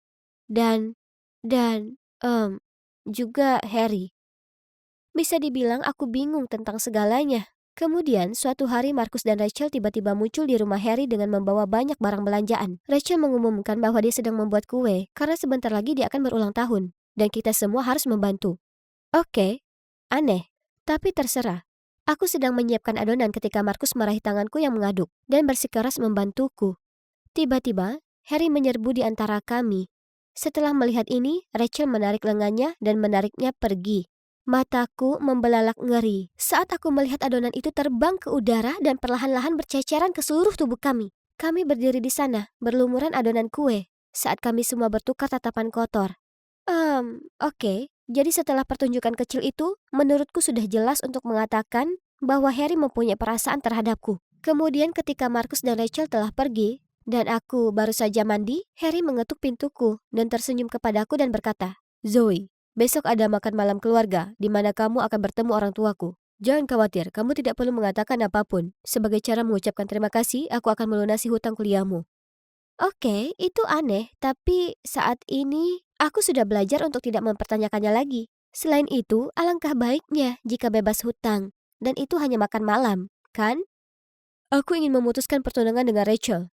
Dan juga Harry. Bisa dibilang aku bingung tentang segalanya. Kemudian, suatu hari Markus dan Rachel tiba-tiba muncul di rumah Harry dengan membawa banyak barang belanjaan. Rachel mengumumkan bahwa dia sedang membuat kue, karena sebentar lagi dia akan berulang tahun, dan kita semua harus membantu. Oke, aneh, tapi terserah. Aku sedang menyiapkan adonan ketika Markus meraih tanganku yang mengaduk dan bersikeras membantuku. Tiba-tiba, Harry menyerbu di antara kami. Setelah melihat ini, Rachel menarik lengannya dan menariknya pergi. Mataku membelalak ngeri saat aku melihat adonan itu terbang ke udara dan perlahan-lahan berceceran ke seluruh tubuh kami. Kami berdiri di sana, berlumuran adonan kue, saat kami semua bertukar tatapan kotor. Oke. Jadi setelah pertunjukan kecil itu, menurutku sudah jelas untuk mengatakan bahwa Harry mempunyai perasaan terhadapku. Kemudian ketika Markus dan Rachel telah pergi, dan aku baru saja mandi, Harry mengetuk pintuku dan tersenyum kepadaku dan berkata, Zoe, besok ada makan malam keluarga, di mana kamu akan bertemu orang tuaku. Jangan khawatir, kamu tidak perlu mengatakan apapun. Sebagai cara mengucapkan terima kasih, aku akan melunasi hutang kuliahmu. Oke, itu aneh, tapi saat ini aku sudah belajar untuk tidak mempertanyakannya lagi. Selain itu, alangkah baiknya jika bebas hutang. Dan itu hanya makan malam, kan? Aku ingin memutuskan pertunangan dengan Rachel.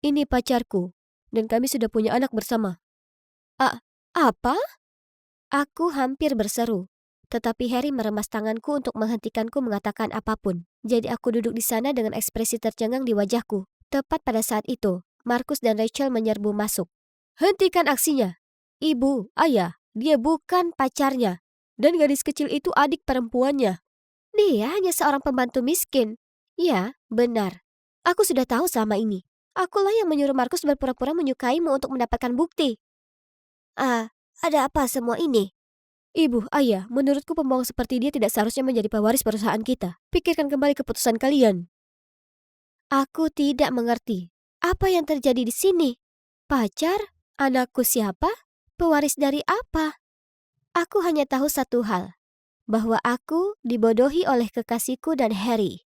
Ini pacarku, dan kami sudah punya anak bersama. Apa? Aku hampir berseru. Tetapi Harry meremas tanganku untuk menghentikanku mengatakan apapun. Jadi aku duduk di sana dengan ekspresi tercengang di wajahku. Tepat pada saat itu, Markus dan Rachel menyerbu masuk. Hentikan aksinya. Ibu, ayah, dia bukan pacarnya. Dan gadis kecil itu adik perempuannya. Dia hanya seorang pembantu miskin. Ya, benar. Aku sudah tahu selama ini. Akulah yang menyuruh Markus berpura-pura menyukaimu untuk mendapatkan bukti. Ada apa semua ini? Ibu, ayah, menurutku pembohong seperti dia tidak seharusnya menjadi pewaris perusahaan kita. Pikirkan kembali keputusan kalian. Aku tidak mengerti. Apa yang terjadi di sini? Pacar? Anakku siapa? Pewaris dari apa? Aku hanya tahu satu hal, bahwa aku dibodohi oleh kekasihku dan Harry.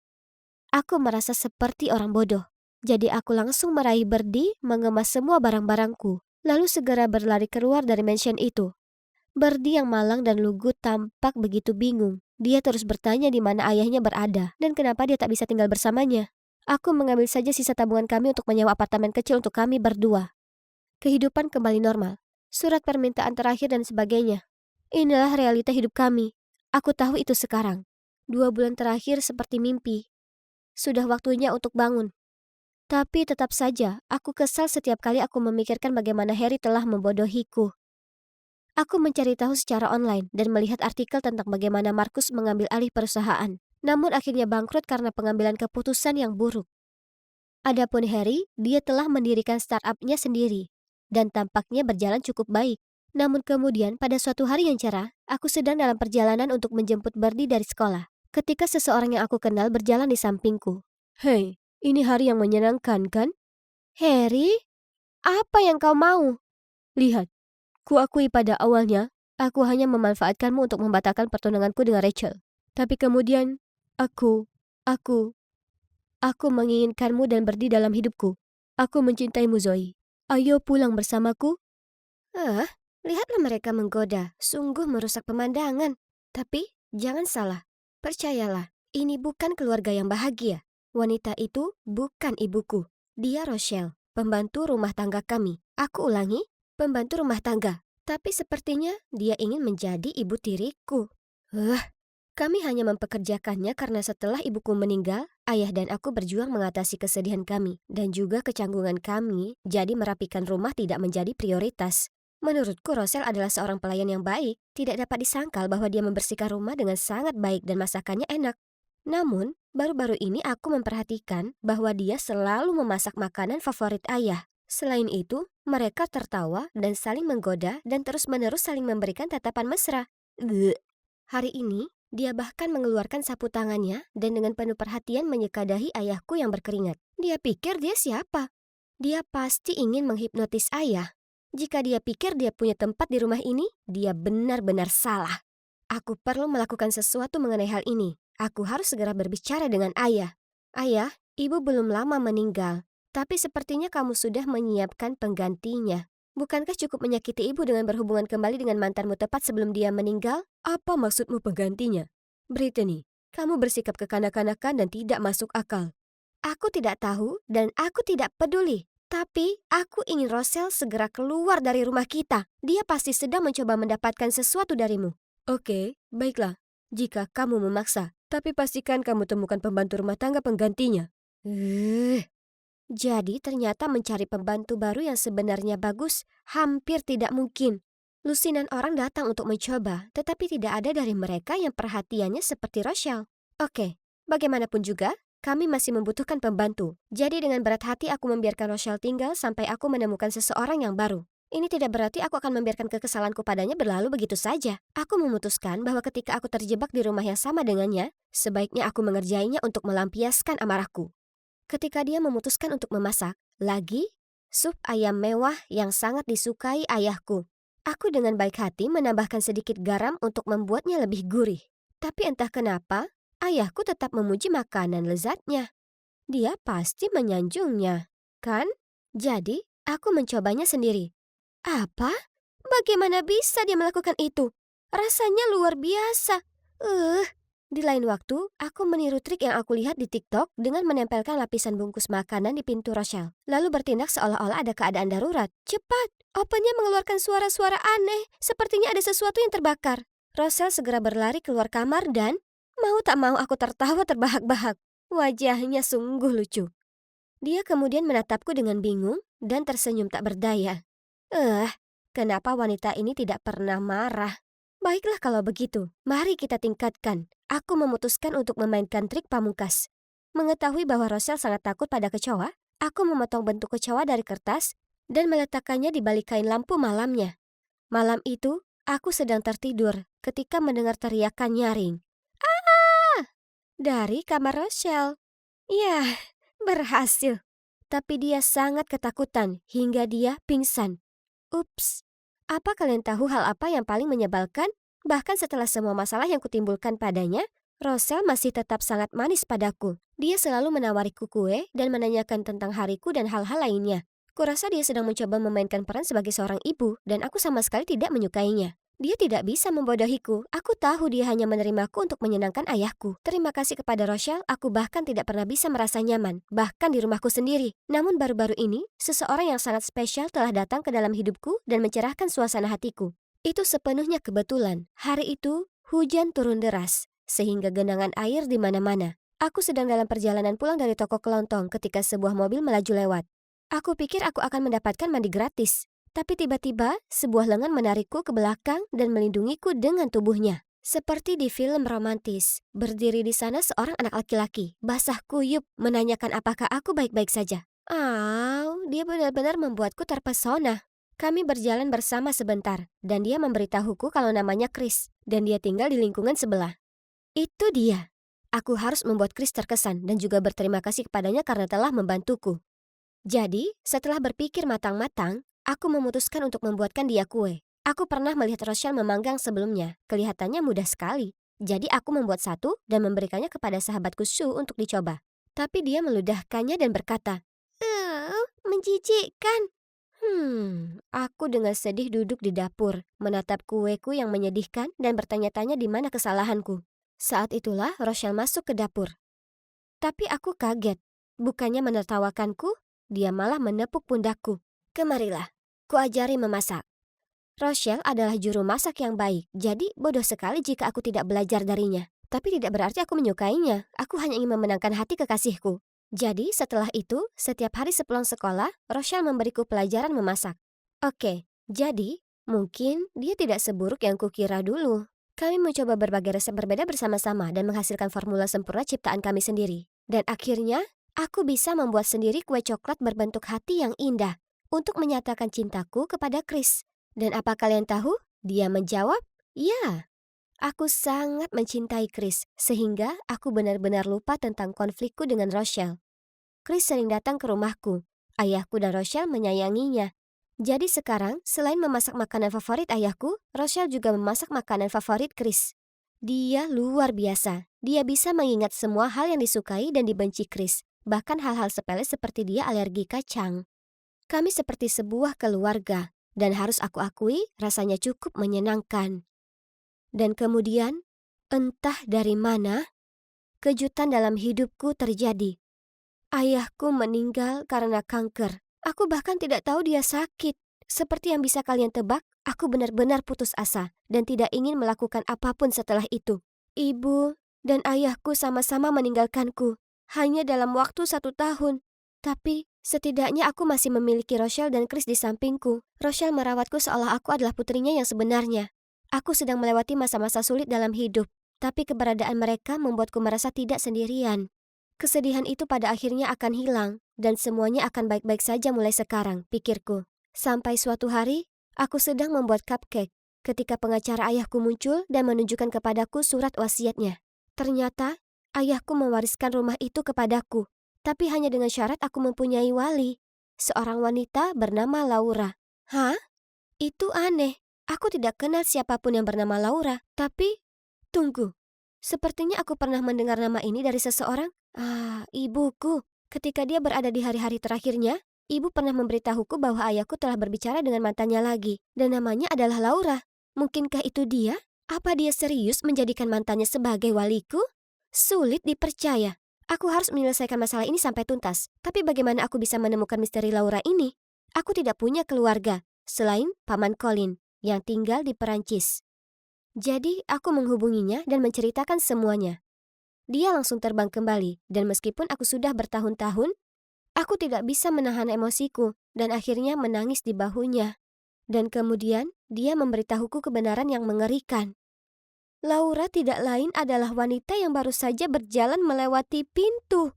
Aku merasa seperti orang bodoh. Jadi aku langsung meraih Birdie mengemas semua barang-barangku. lalu segera berlari keluar dari mansion itu. Birdie yang malang dan lugu tampak begitu bingung. Dia terus bertanya di mana ayahnya berada dan kenapa dia tak bisa tinggal bersamanya. Aku mengambil saja sisa tabungan kami untuk menyewa apartemen kecil untuk kami berdua. Kehidupan kembali normal. Surat permintaan terakhir dan sebagainya. Inilah realita hidup kami. Aku tahu itu sekarang. 2 bulan terakhir seperti mimpi. Sudah waktunya untuk bangun. Tapi tetap saja, aku kesal setiap kali aku memikirkan bagaimana Harry telah membodohiku. Aku mencari tahu secara online dan melihat artikel tentang bagaimana Marcus mengambil alih perusahaan, namun akhirnya bangkrut karena pengambilan keputusan yang buruk. Adapun Harry, dia telah mendirikan startup-nya sendiri, dan tampaknya berjalan cukup baik. Namun kemudian pada suatu hari yang cerah, aku sedang dalam perjalanan untuk menjemput Birdie dari sekolah, ketika seseorang yang aku kenal berjalan di sampingku. Hei, ini hari yang menyenangkan kan? Harry, apa yang kau mau? Lihat, kuakui pada awalnya, aku hanya memanfaatkanmu untuk membatalkan pertunanganku dengan Rachel. Tapi kemudian, aku menginginkanmu dan Birdie dalam hidupku. Aku mencintaimu, Zoe. Ayo pulang bersamaku. Lihatlah mereka menggoda, sungguh merusak pemandangan. Tapi, jangan salah. Percayalah, ini bukan keluarga yang bahagia. Wanita itu bukan ibuku. Dia Rochelle, pembantu rumah tangga kami. Aku ulangi, pembantu rumah tangga. Tapi sepertinya dia ingin menjadi ibu tiriku. Kami hanya mempekerjakannya karena setelah ibuku meninggal, ayah dan aku berjuang mengatasi kesedihan kami dan juga kecanggungan kami, jadi merapikan rumah tidak menjadi prioritas. Menurutku Rochelle adalah seorang pelayan yang baik, tidak dapat disangkal bahwa dia membersihkan rumah dengan sangat baik dan masakannya enak. Namun, baru-baru ini aku memperhatikan bahwa dia selalu memasak makanan favorit ayah. Selain itu, mereka tertawa dan saling menggoda dan terus-menerus saling memberikan tatapan mesra. Hari ini, dia bahkan mengeluarkan sapu tangannya dan dengan penuh perhatian menyekadahi ayahku yang berkeringat. Dia pikir dia siapa? Dia pasti ingin menghipnotis ayah. Jika dia pikir dia punya tempat di rumah ini, dia benar-benar salah. Aku perlu melakukan sesuatu mengenai hal ini. Aku harus segera berbicara dengan ayah. Ayah, ibu belum lama meninggal, tapi sepertinya kamu sudah menyiapkan penggantinya. Bukankah cukup menyakiti ibu dengan berhubungan kembali dengan mantanmu tepat sebelum dia meninggal? Apa maksudmu penggantinya? Brittany, kamu bersikap kekanak-kanakan dan tidak masuk akal. Aku tidak tahu dan aku tidak peduli. Tapi aku ingin Rochelle segera keluar dari rumah kita. Dia pasti sedang mencoba mendapatkan sesuatu darimu. Oke, baiklah. Jika kamu memaksa, tapi pastikan kamu temukan pembantu rumah tangga penggantinya. Jadi ternyata mencari pembantu baru yang sebenarnya bagus hampir tidak mungkin. Lusinan orang datang untuk mencoba, tetapi tidak ada dari mereka yang perhatiannya seperti Rochelle. Oke, bagaimanapun juga, kami masih membutuhkan pembantu. Jadi dengan berat hati aku membiarkan Rochelle tinggal sampai aku menemukan seseorang yang baru. Ini tidak berarti aku akan membiarkan kekesalanku padanya berlalu begitu saja. Aku memutuskan bahwa ketika aku terjebak di rumah yang sama dengannya, sebaiknya aku mengerjainya untuk melampiaskan amarahku. Ketika dia memutuskan untuk memasak, lagi, sup ayam mewah yang sangat disukai ayahku. Aku dengan baik hati menambahkan sedikit garam untuk membuatnya lebih gurih. Tapi entah kenapa, ayahku tetap memuji makanan lezatnya. Dia pasti menyanjungnya, kan? Jadi, aku mencobanya sendiri. Apa? Bagaimana bisa dia melakukan itu? Rasanya luar biasa. Di lain waktu, aku meniru trik yang aku lihat di TikTok dengan menempelkan lapisan bungkus makanan di pintu Rochelle, lalu bertindak seolah-olah ada keadaan darurat. Cepat! Opennya mengeluarkan suara-suara aneh, sepertinya ada sesuatu yang terbakar. Rochelle segera berlari keluar kamar dan, mau tak mau aku tertawa terbahak-bahak. Wajahnya sungguh lucu. Dia kemudian menatapku dengan bingung dan tersenyum tak berdaya. Kenapa wanita ini tidak pernah marah? Baiklah kalau begitu, mari kita tingkatkan. Aku memutuskan untuk memainkan trik pamungkas. Mengetahui bahwa Rochelle sangat takut pada kecoa, aku memotong bentuk kecoa dari kertas dan meletakkannya di balik kain lampu malamnya. Malam itu, aku sedang tertidur ketika mendengar teriakan nyaring. Ah! Dari kamar Rochelle. Ya, berhasil. Tapi dia sangat ketakutan hingga dia pingsan. Ups, apa kalian tahu hal apa yang paling menyebalkan? Bahkan setelah semua masalah yang kutimbulkan padanya, Rochelle masih tetap sangat manis padaku. Dia selalu menawariku kue dan menanyakan tentang hariku dan hal-hal lainnya. Kurasa dia sedang mencoba memainkan peran sebagai seorang ibu dan aku sama sekali tidak menyukainya. Dia tidak bisa membodohiku. Aku tahu dia hanya menerimaku untuk menyenangkan ayahku. Terima kasih kepada Rochelle, aku bahkan tidak pernah bisa merasa nyaman, bahkan di rumahku sendiri. Namun baru-baru ini, seseorang yang sangat spesial telah datang ke dalam hidupku dan mencerahkan suasana hatiku. Itu sepenuhnya kebetulan. Hari itu, hujan turun deras, sehingga genangan air di mana-mana. Aku sedang dalam perjalanan pulang dari toko kelontong ketika sebuah mobil melaju lewat. Aku pikir aku akan mendapatkan mandi gratis. Tapi tiba-tiba, sebuah lengan menarikku ke belakang dan melindungiku dengan tubuhnya. Seperti di film romantis, berdiri di sana seorang anak laki-laki, basah kuyup, menanyakan apakah aku baik-baik saja. Dia benar-benar membuatku terpesona. Kami berjalan bersama sebentar, dan dia memberitahuku kalau namanya Chris, dan dia tinggal di lingkungan sebelah. Itu dia. Aku harus membuat Chris terkesan dan juga berterima kasih kepadanya karena telah membantuku. Jadi, setelah berpikir matang-matang, aku memutuskan untuk membuatkan dia kue. Aku pernah melihat Rochelle memanggang sebelumnya. Kelihatannya mudah sekali. Jadi aku membuat satu dan memberikannya kepada sahabatku Sue untuk dicoba. Tapi dia meludahkannya dan berkata, menjijikkan. Aku dengan sedih duduk di dapur, menatap kueku yang menyedihkan dan bertanya-tanya di mana kesalahanku. Saat itulah Rochelle masuk ke dapur. Tapi aku kaget. Bukannya menertawakanku, dia malah menepuk pundakku. Kemarilah, kuajari memasak. Rochelle adalah juru masak yang baik, jadi bodoh sekali jika aku tidak belajar darinya. Tapi tidak berarti aku menyukainya, aku hanya ingin memenangkan hati kekasihku. Jadi setelah itu, setiap hari sepulang sekolah, Rochelle memberiku pelajaran memasak. Oke, jadi mungkin dia tidak seburuk yang kukira dulu. Kami mencoba berbagai resep berbeda bersama-sama dan menghasilkan formula sempurna ciptaan kami sendiri. Dan akhirnya, aku bisa membuat sendiri kue coklat berbentuk hati yang indah untuk menyatakan cintaku kepada Chris. Dan apa kalian tahu? Dia menjawab, ya. Aku sangat mencintai Chris, sehingga aku benar-benar lupa tentang konflikku dengan Rochelle. Chris sering datang ke rumahku. Ayahku dan Rochelle menyayanginya. Jadi sekarang, selain memasak makanan favorit ayahku, Rochelle juga memasak makanan favorit Chris. Dia luar biasa. Dia bisa mengingat semua hal yang disukai dan dibenci Chris. Bahkan hal-hal sepele seperti dia alergi kacang. Kami seperti sebuah keluarga, dan harus aku akui rasanya cukup menyenangkan. Dan kemudian, entah dari mana, kejutan dalam hidupku terjadi. Ayahku meninggal karena kanker. Aku bahkan tidak tahu dia sakit. Seperti yang bisa kalian tebak, aku benar-benar putus asa dan tidak ingin melakukan apapun setelah itu. Ibu dan ayahku sama-sama meninggalkanku. Hanya dalam waktu 1 tahun. Tapi, setidaknya aku masih memiliki Rochelle dan Chris di sampingku. Rochelle merawatku seolah aku adalah putrinya yang sebenarnya. Aku sedang melewati masa-masa sulit dalam hidup. Tapi keberadaan mereka membuatku merasa tidak sendirian. Kesedihan itu pada akhirnya akan hilang. Dan semuanya akan baik-baik saja mulai sekarang, pikirku. Sampai suatu hari, aku sedang membuat cupcake. Ketika pengacara ayahku muncul dan menunjukkan kepadaku surat wasiatnya. Ternyata, ayahku mewariskan rumah itu kepadaku, tapi hanya dengan syarat aku mempunyai wali, seorang wanita bernama Laura. Hah? Itu aneh. Aku tidak kenal siapapun yang bernama Laura. Tapi, tunggu. Sepertinya aku pernah mendengar nama ini dari seseorang. Ibuku. Ketika dia berada di hari-hari terakhirnya, ibu pernah memberitahuku bahwa ayahku telah berbicara dengan mantannya lagi, dan namanya adalah Laura. Mungkinkah itu dia? Apa dia serius menjadikan mantannya sebagai waliku? Sulit dipercaya. Aku harus menyelesaikan masalah ini sampai tuntas. Tapi bagaimana aku bisa menemukan misteri Laura ini? Aku tidak punya keluarga, selain Paman Colin, yang tinggal di Perancis. Jadi, aku menghubunginya dan menceritakan semuanya. Dia langsung terbang kembali, dan meskipun aku sudah bertahun-tahun, aku tidak bisa menahan emosiku, dan akhirnya menangis di bahunya. Dan kemudian, dia memberitahuku kebenaran yang mengerikan. Laura tidak lain adalah wanita yang baru saja berjalan melewati pintu.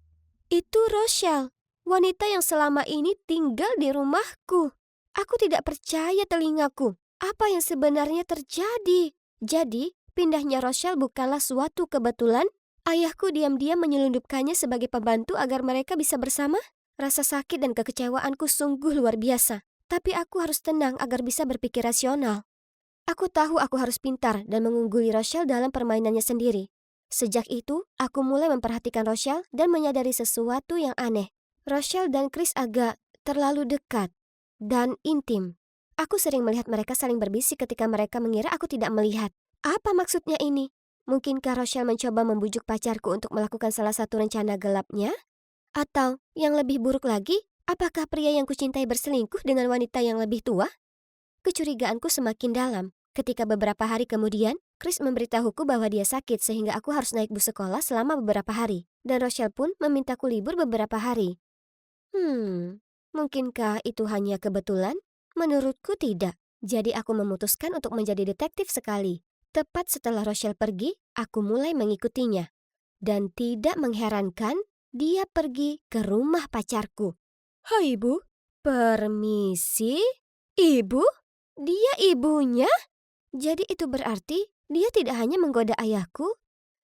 Itu Rochelle, wanita yang selama ini tinggal di rumahku. Aku tidak percaya telingaku. Apa yang sebenarnya terjadi? Jadi, pindahnya Rochelle bukanlah suatu kebetulan. Ayahku diam-diam menyelundupkannya sebagai pembantu agar mereka bisa bersama. Rasa sakit dan kekecewaanku sungguh luar biasa. Tapi aku harus tenang agar bisa berpikir rasional. Aku tahu aku harus pintar dan mengungguli Rochelle dalam permainannya sendiri. Sejak itu, aku mulai memperhatikan Rochelle dan menyadari sesuatu yang aneh. Rochelle dan Chris agak terlalu dekat dan intim. Aku sering melihat mereka saling berbisik ketika mereka mengira aku tidak melihat. Apa maksudnya ini? Mungkinkah Rochelle mencoba membujuk pacarku untuk melakukan salah satu rencana gelapnya? Atau yang lebih buruk lagi, apakah pria yang kucintai berselingkuh dengan wanita yang lebih tua? Kecurigaanku semakin dalam ketika beberapa hari kemudian, Chris memberitahuku bahwa dia sakit sehingga aku harus naik bus sekolah selama beberapa hari. Dan Rochelle pun memintaku libur beberapa hari. Mungkinkah itu hanya kebetulan? Menurutku tidak. Jadi aku memutuskan untuk menjadi detektif sekali. Tepat setelah Rochelle pergi, aku mulai mengikutinya. Dan tidak mengherankan, dia pergi ke rumah pacarku. Hai ibu. Permisi? Ibu? Dia ibunya? Jadi itu berarti dia tidak hanya menggoda ayahku,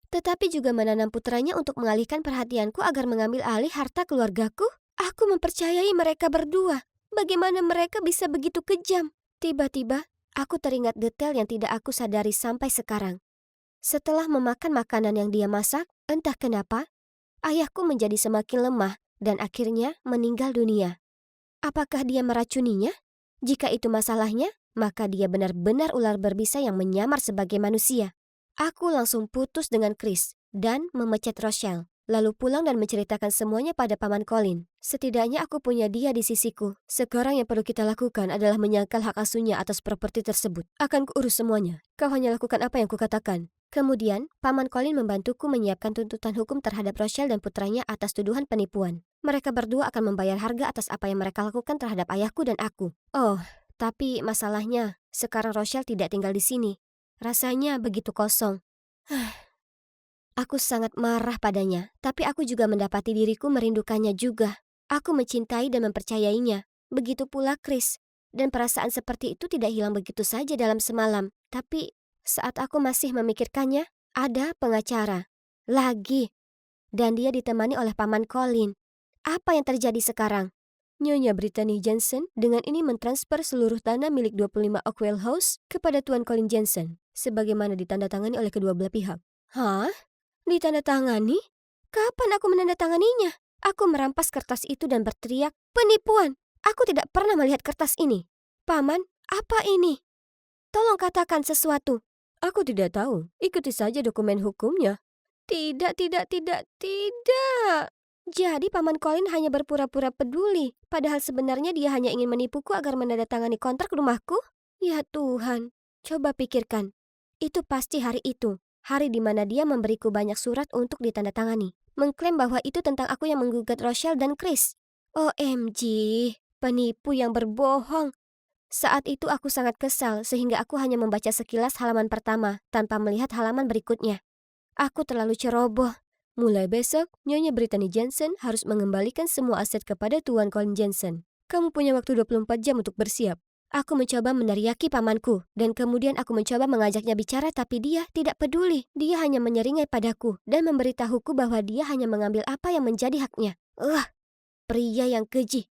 tetapi juga menanam putranya untuk mengalihkan perhatianku agar mengambil alih harta keluargaku? Aku mempercayai mereka berdua. Bagaimana mereka bisa begitu kejam? Tiba-tiba, aku teringat detail yang tidak aku sadari sampai sekarang. Setelah memakan makanan yang dia masak, entah kenapa, ayahku menjadi semakin lemah dan akhirnya meninggal dunia. Apakah dia meracuninya? Jika itu masalahnya, maka dia benar-benar ular berbisa yang menyamar sebagai manusia. Aku langsung putus dengan Chris dan memecat Rochelle, lalu pulang dan menceritakan semuanya pada Paman Colin. Setidaknya aku punya dia di sisiku. Sekarang yang perlu kita lakukan adalah menyangkal hak asuhnya atas properti tersebut. Akan kuurus semuanya. Kau hanya lakukan apa yang kukatakan. Kemudian, Paman Colin membantuku menyiapkan tuntutan hukum terhadap Rochelle dan putranya atas tuduhan penipuan. Mereka berdua akan membayar harga atas apa yang mereka lakukan terhadap ayahku dan aku. Oh, tapi masalahnya, sekarang Rochelle tidak tinggal di sini. Rasanya begitu kosong. Aku sangat marah padanya, tapi aku juga mendapati diriku merindukannya juga. Aku mencintai dan mempercayainya. Begitu pula Chris. Dan perasaan seperti itu tidak hilang begitu saja dalam semalam. Tapi saat aku masih memikirkannya, ada pengacara. Lagi. Dan dia ditemani oleh Paman Colin. Apa yang terjadi sekarang? Nyonya Brittany Jensen dengan ini mentransfer seluruh tanah milik 25 Oakwell House kepada Tuan Colin Jensen, sebagaimana ditandatangani oleh kedua belah pihak. Hah? Ditandatangani? Kapan aku menandatanganinya? Aku merampas kertas itu dan berteriak, penipuan! Aku tidak pernah melihat kertas ini. Paman, apa ini? Tolong katakan sesuatu. Aku tidak tahu. Ikuti saja dokumen hukumnya. Tidak. Jadi Paman Colin hanya berpura-pura peduli, padahal sebenarnya dia hanya ingin menipuku agar menandatangani kontrak rumahku? Ya Tuhan, coba pikirkan. Itu pasti hari itu, hari di mana dia memberiku banyak surat untuk ditandatangani. Mengklaim bahwa itu tentang aku yang menggugat Rochelle dan Chris. OMG, penipu yang berbohong. Saat itu aku sangat kesal sehingga aku hanya membaca sekilas halaman pertama tanpa melihat halaman berikutnya. Aku terlalu ceroboh. Mulai besok, Nyonya Brittany Jensen harus mengembalikan semua aset kepada Tuan Colin Jensen. Kamu punya waktu 24 jam untuk bersiap. Aku mencoba meneriaki pamanku, dan kemudian aku mencoba mengajaknya bicara tapi dia tidak peduli. Dia hanya menyeringai padaku dan memberitahuku bahwa dia hanya mengambil apa yang menjadi haknya. Pria yang keji.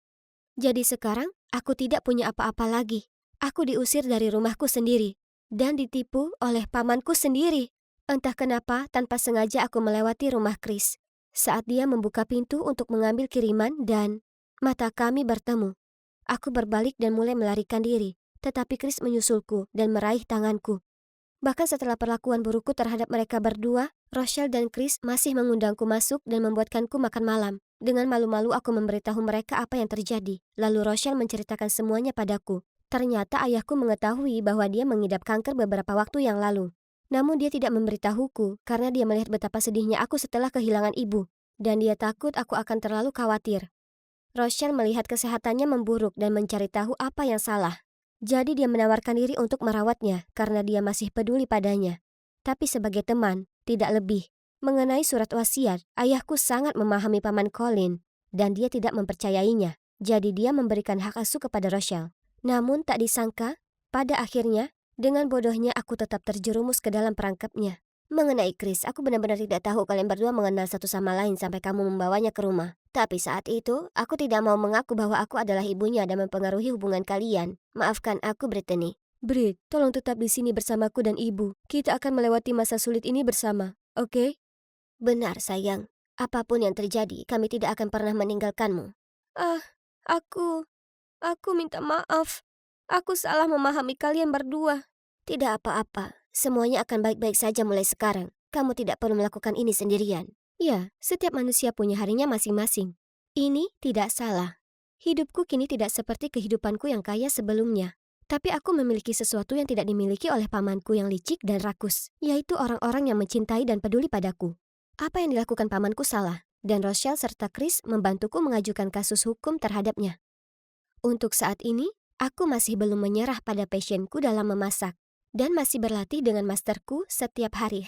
Jadi sekarang, aku tidak punya apa-apa lagi. Aku diusir dari rumahku sendiri dan ditipu oleh pamanku sendiri. Entah kenapa, tanpa sengaja aku melewati rumah Chris saat dia membuka pintu untuk mengambil kiriman dan mata kami bertemu. Aku berbalik dan mulai melarikan diri, tetapi Chris menyusulku dan meraih tanganku. Bahkan setelah perlakuan burukku terhadap mereka berdua, Rochelle dan Chris masih mengundangku masuk dan membuatkanku makan malam. Dengan malu-malu aku memberitahu mereka apa yang terjadi. Lalu Rochelle menceritakan semuanya padaku. Ternyata ayahku mengetahui bahwa dia mengidap kanker beberapa waktu yang lalu. Namun dia tidak memberitahuku karena dia melihat betapa sedihnya aku setelah kehilangan ibu. Dan dia takut aku akan terlalu khawatir. Rochelle melihat kesehatannya memburuk dan mencari tahu apa yang salah. Jadi dia menawarkan diri untuk merawatnya karena dia masih peduli padanya. Tapi sebagai teman, tidak lebih. Mengenai surat wasiat, ayahku sangat memahami Paman Colin dan dia tidak mempercayainya. Jadi dia memberikan hak asuh kepada Rochelle. Namun tak disangka, pada akhirnya, dengan bodohnya aku tetap terjerumus ke dalam perangkapnya. Mengenai Chris, aku benar-benar tidak tahu kalian berdua mengenal satu sama lain sampai kamu membawanya ke rumah. Tapi saat itu, aku tidak mau mengaku bahwa aku adalah ibunya dan mempengaruhi hubungan kalian. Maafkan aku, Brittany. Brit, tolong tetap di sini bersamaku dan ibu. Kita akan melewati masa sulit ini bersama, oke? Benar, sayang. Apapun yang terjadi, kami tidak akan pernah meninggalkanmu. Aku minta maaf. Aku salah memahami kalian berdua. Tidak apa-apa, semuanya akan baik-baik saja mulai sekarang. Kamu tidak perlu melakukan ini sendirian. Ya, setiap manusia punya harinya masing-masing. Ini tidak salah. Hidupku kini tidak seperti kehidupanku yang kaya sebelumnya. Tapi aku memiliki sesuatu yang tidak dimiliki oleh pamanku yang licik dan rakus, yaitu orang-orang yang mencintai dan peduli padaku. Apa yang dilakukan pamanku salah, dan Rochelle serta Chris membantuku mengajukan kasus hukum terhadapnya. Untuk saat ini, aku masih belum menyerah pada passionku dalam memasak, dan masih berlatih dengan masterku setiap hari.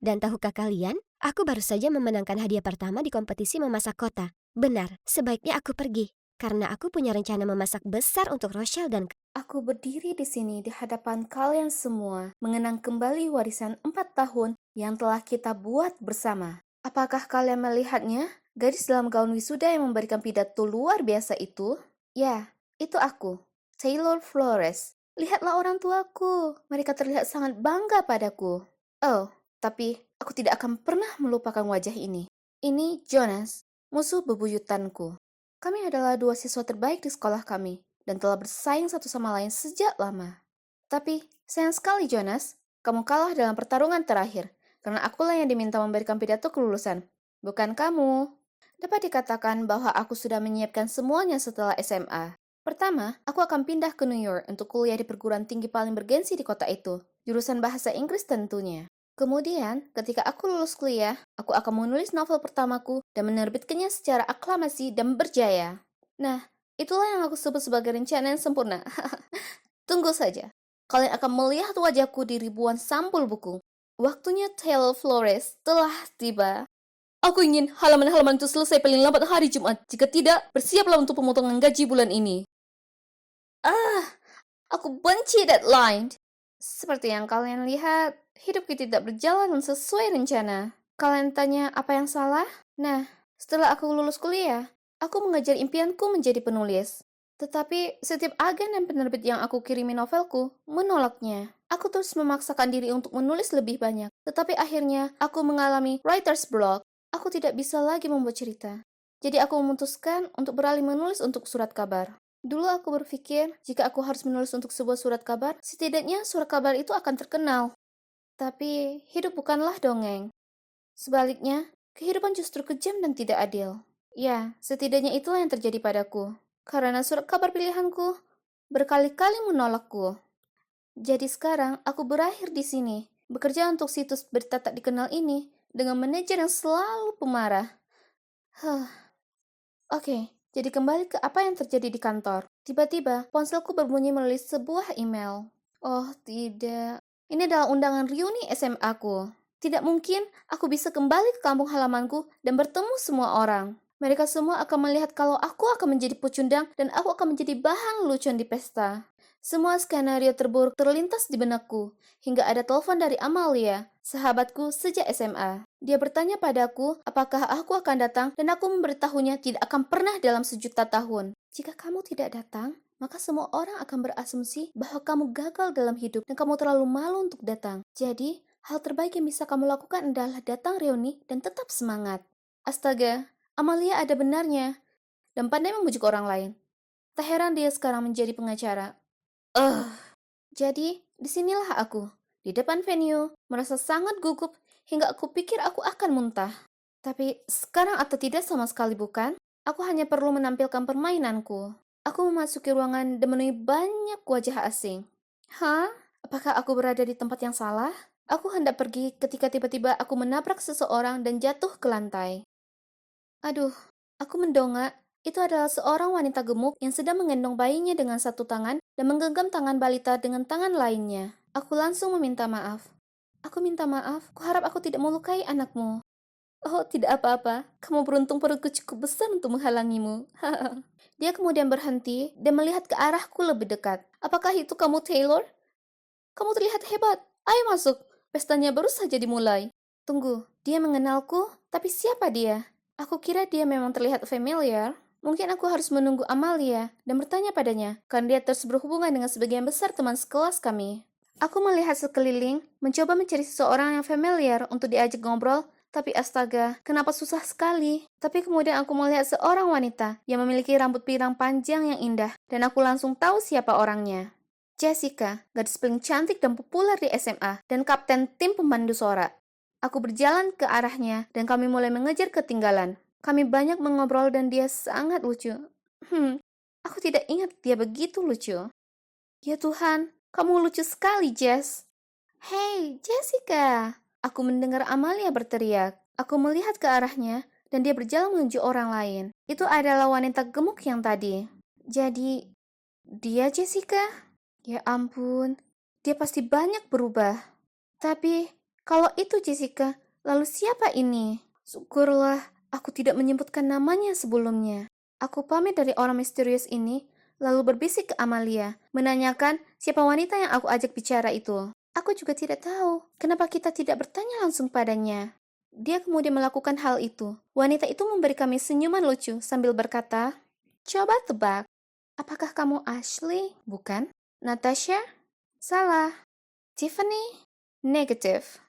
Dan tahukah kalian, aku baru saja memenangkan hadiah pertama di kompetisi memasak kota. Benar, sebaiknya aku pergi, karena aku punya rencana memasak besar untuk Rochelle dan... Aku berdiri di sini di hadapan kalian semua, mengenang kembali warisan 4 tahun yang telah kita buat bersama. Apakah kalian melihatnya? Gadis dalam gaun wisuda yang memberikan pidato luar biasa itu? Ya, itu aku, Taylor Flores. Lihatlah orang tuaku, mereka terlihat sangat bangga padaku. Oh, tapi aku tidak akan pernah melupakan wajah ini. Ini Jonas, musuh bebuyutanku. Kami adalah 2 siswa terbaik di sekolah kami, dan telah bersaing satu sama lain sejak lama. Tapi, sayang sekali Jonas, kamu kalah dalam pertarungan terakhir, karena akulah yang diminta memberikan pidato kelulusan, bukan kamu. Dapat dikatakan bahwa aku sudah menyiapkan semuanya setelah SMA. Pertama, aku akan pindah ke New York untuk kuliah di perguruan tinggi paling bergensi di kota itu, jurusan bahasa Inggris tentunya. Kemudian, ketika aku lulus kuliah, aku akan menulis novel pertamaku dan menerbitkannya secara aklamasi dan berjaya. Nah, itulah yang aku sebut sebagai rencana yang sempurna. Tunggu saja. Kalian akan melihat wajahku di ribuan sampul buku. Waktunya Taylor Flores telah tiba. Aku ingin halaman-halaman itu selesai paling lambat hari Jumat. Jika tidak, bersiaplah untuk pemotongan gaji bulan ini. Aku benci deadline. Seperti yang kalian lihat, hidupku tidak berjalan sesuai rencana. Kalian tanya apa yang salah? Nah, setelah aku lulus kuliah, aku mengejar impianku menjadi penulis. Tetapi setiap agen dan penerbit yang aku kirimi novelku menolaknya. Aku terus memaksakan diri untuk menulis lebih banyak. Tetapi akhirnya aku mengalami writer's block. Aku tidak bisa lagi membuat cerita. Jadi aku memutuskan untuk beralih menulis untuk surat kabar. Dulu aku berpikir, jika aku harus menulis untuk sebuah surat kabar, setidaknya surat kabar itu akan terkenal. Tapi, hidup bukanlah dongeng. Sebaliknya, kehidupan justru kejam dan tidak adil. Ya, setidaknya itulah yang terjadi padaku. Karena surat kabar pilihanku berkali-kali menolakku. Jadi sekarang, aku berakhir di sini, bekerja untuk situs berita tak dikenal ini, dengan manajer yang selalu pemarah. Oke. Jadi kembali ke apa yang terjadi di kantor. Tiba-tiba, ponselku berbunyi melalui sebuah email. Oh, tidak. Ini adalah undangan reuni SMA-ku. Tidak mungkin aku bisa kembali ke kampung halamanku dan bertemu semua orang. Mereka semua akan melihat kalau aku akan menjadi pecundang dan aku akan menjadi bahan lucuan di pesta. Semua skenario terburuk terlintas di benakku, hingga ada telepon dari Amalia, sahabatku sejak SMA. Dia bertanya padaku apakah aku akan datang dan aku memberitahunya tidak akan pernah dalam sejuta tahun. Jika kamu tidak datang, maka semua orang akan berasumsi bahwa kamu gagal dalam hidup dan kamu terlalu malu untuk datang. Jadi, hal terbaik yang bisa kamu lakukan adalah datang reuni dan tetap semangat. Astaga, Amalia ada benarnya dan pandai membujuk orang lain. Tak heran dia sekarang menjadi pengacara. Jadi, disinilah aku, di depan venue, merasa sangat gugup hingga aku pikir aku akan muntah. Tapi sekarang atau tidak sama sekali bukan? Aku hanya perlu menampilkan permainanku. Aku memasuki ruangan dan menemui banyak wajah asing. Hah? Apakah aku berada di tempat yang salah? Aku hendak pergi ketika tiba-tiba aku menabrak seseorang dan jatuh ke lantai. Aduh, aku mendongak. Itu adalah seorang wanita gemuk yang sedang menggendong bayinya dengan satu tangan dan menggenggam tangan balita dengan tangan lainnya. Aku langsung meminta maaf. Aku minta maaf, kuharap aku tidak melukai anakmu. Oh, tidak apa-apa. Kamu beruntung perutku cukup besar untuk menghalangimu. Dia kemudian berhenti dan melihat ke arahku lebih dekat. Apakah itu kamu, Taylor? Kamu terlihat hebat. Ayo masuk. Pestanya baru saja dimulai. Tunggu, dia mengenalku? Tapi siapa dia? Aku kira dia memang terlihat familiar. Mungkin aku harus menunggu Amalia dan bertanya padanya, karena dia terus berhubungan dengan sebagian besar teman sekelas kami. Aku melihat sekeliling, mencoba mencari seseorang yang familiar untuk diajak ngobrol, Tapi astaga, kenapa susah sekali? Tapi kemudian aku melihat seorang wanita yang memiliki rambut pirang panjang yang indah, dan aku langsung tahu siapa orangnya. Jessica, gadis paling cantik dan populer di SMA, dan kapten tim pemandu sorak. Aku berjalan ke arahnya, dan kami mulai mengejar ketinggalan. Kami banyak mengobrol dan dia sangat lucu. Aku tidak ingat dia begitu lucu. Ya Tuhan, kamu lucu sekali, Jess. Hey, Jessica! Aku mendengar Amalia berteriak. Aku melihat ke arahnya, dan dia berjalan menuju orang lain. Itu adalah wanita gemuk yang tadi. Jadi, dia Jessica? Ya ampun, dia pasti banyak berubah. Tapi, kalau itu Jessica, lalu siapa ini? Syukurlah, aku tidak menyebutkan namanya sebelumnya. Aku pamit dari orang misterius ini, lalu berbisik ke Amalia, menanyakan siapa wanita yang aku ajak bicara itu. Aku juga tidak tahu kenapa kita tidak bertanya langsung padanya. Dia kemudian melakukan hal itu. Wanita itu memberi kami senyuman lucu sambil berkata, "Coba tebak, apakah kamu Ashley? Bukan? Natasha? Salah. Tiffany? Negatif.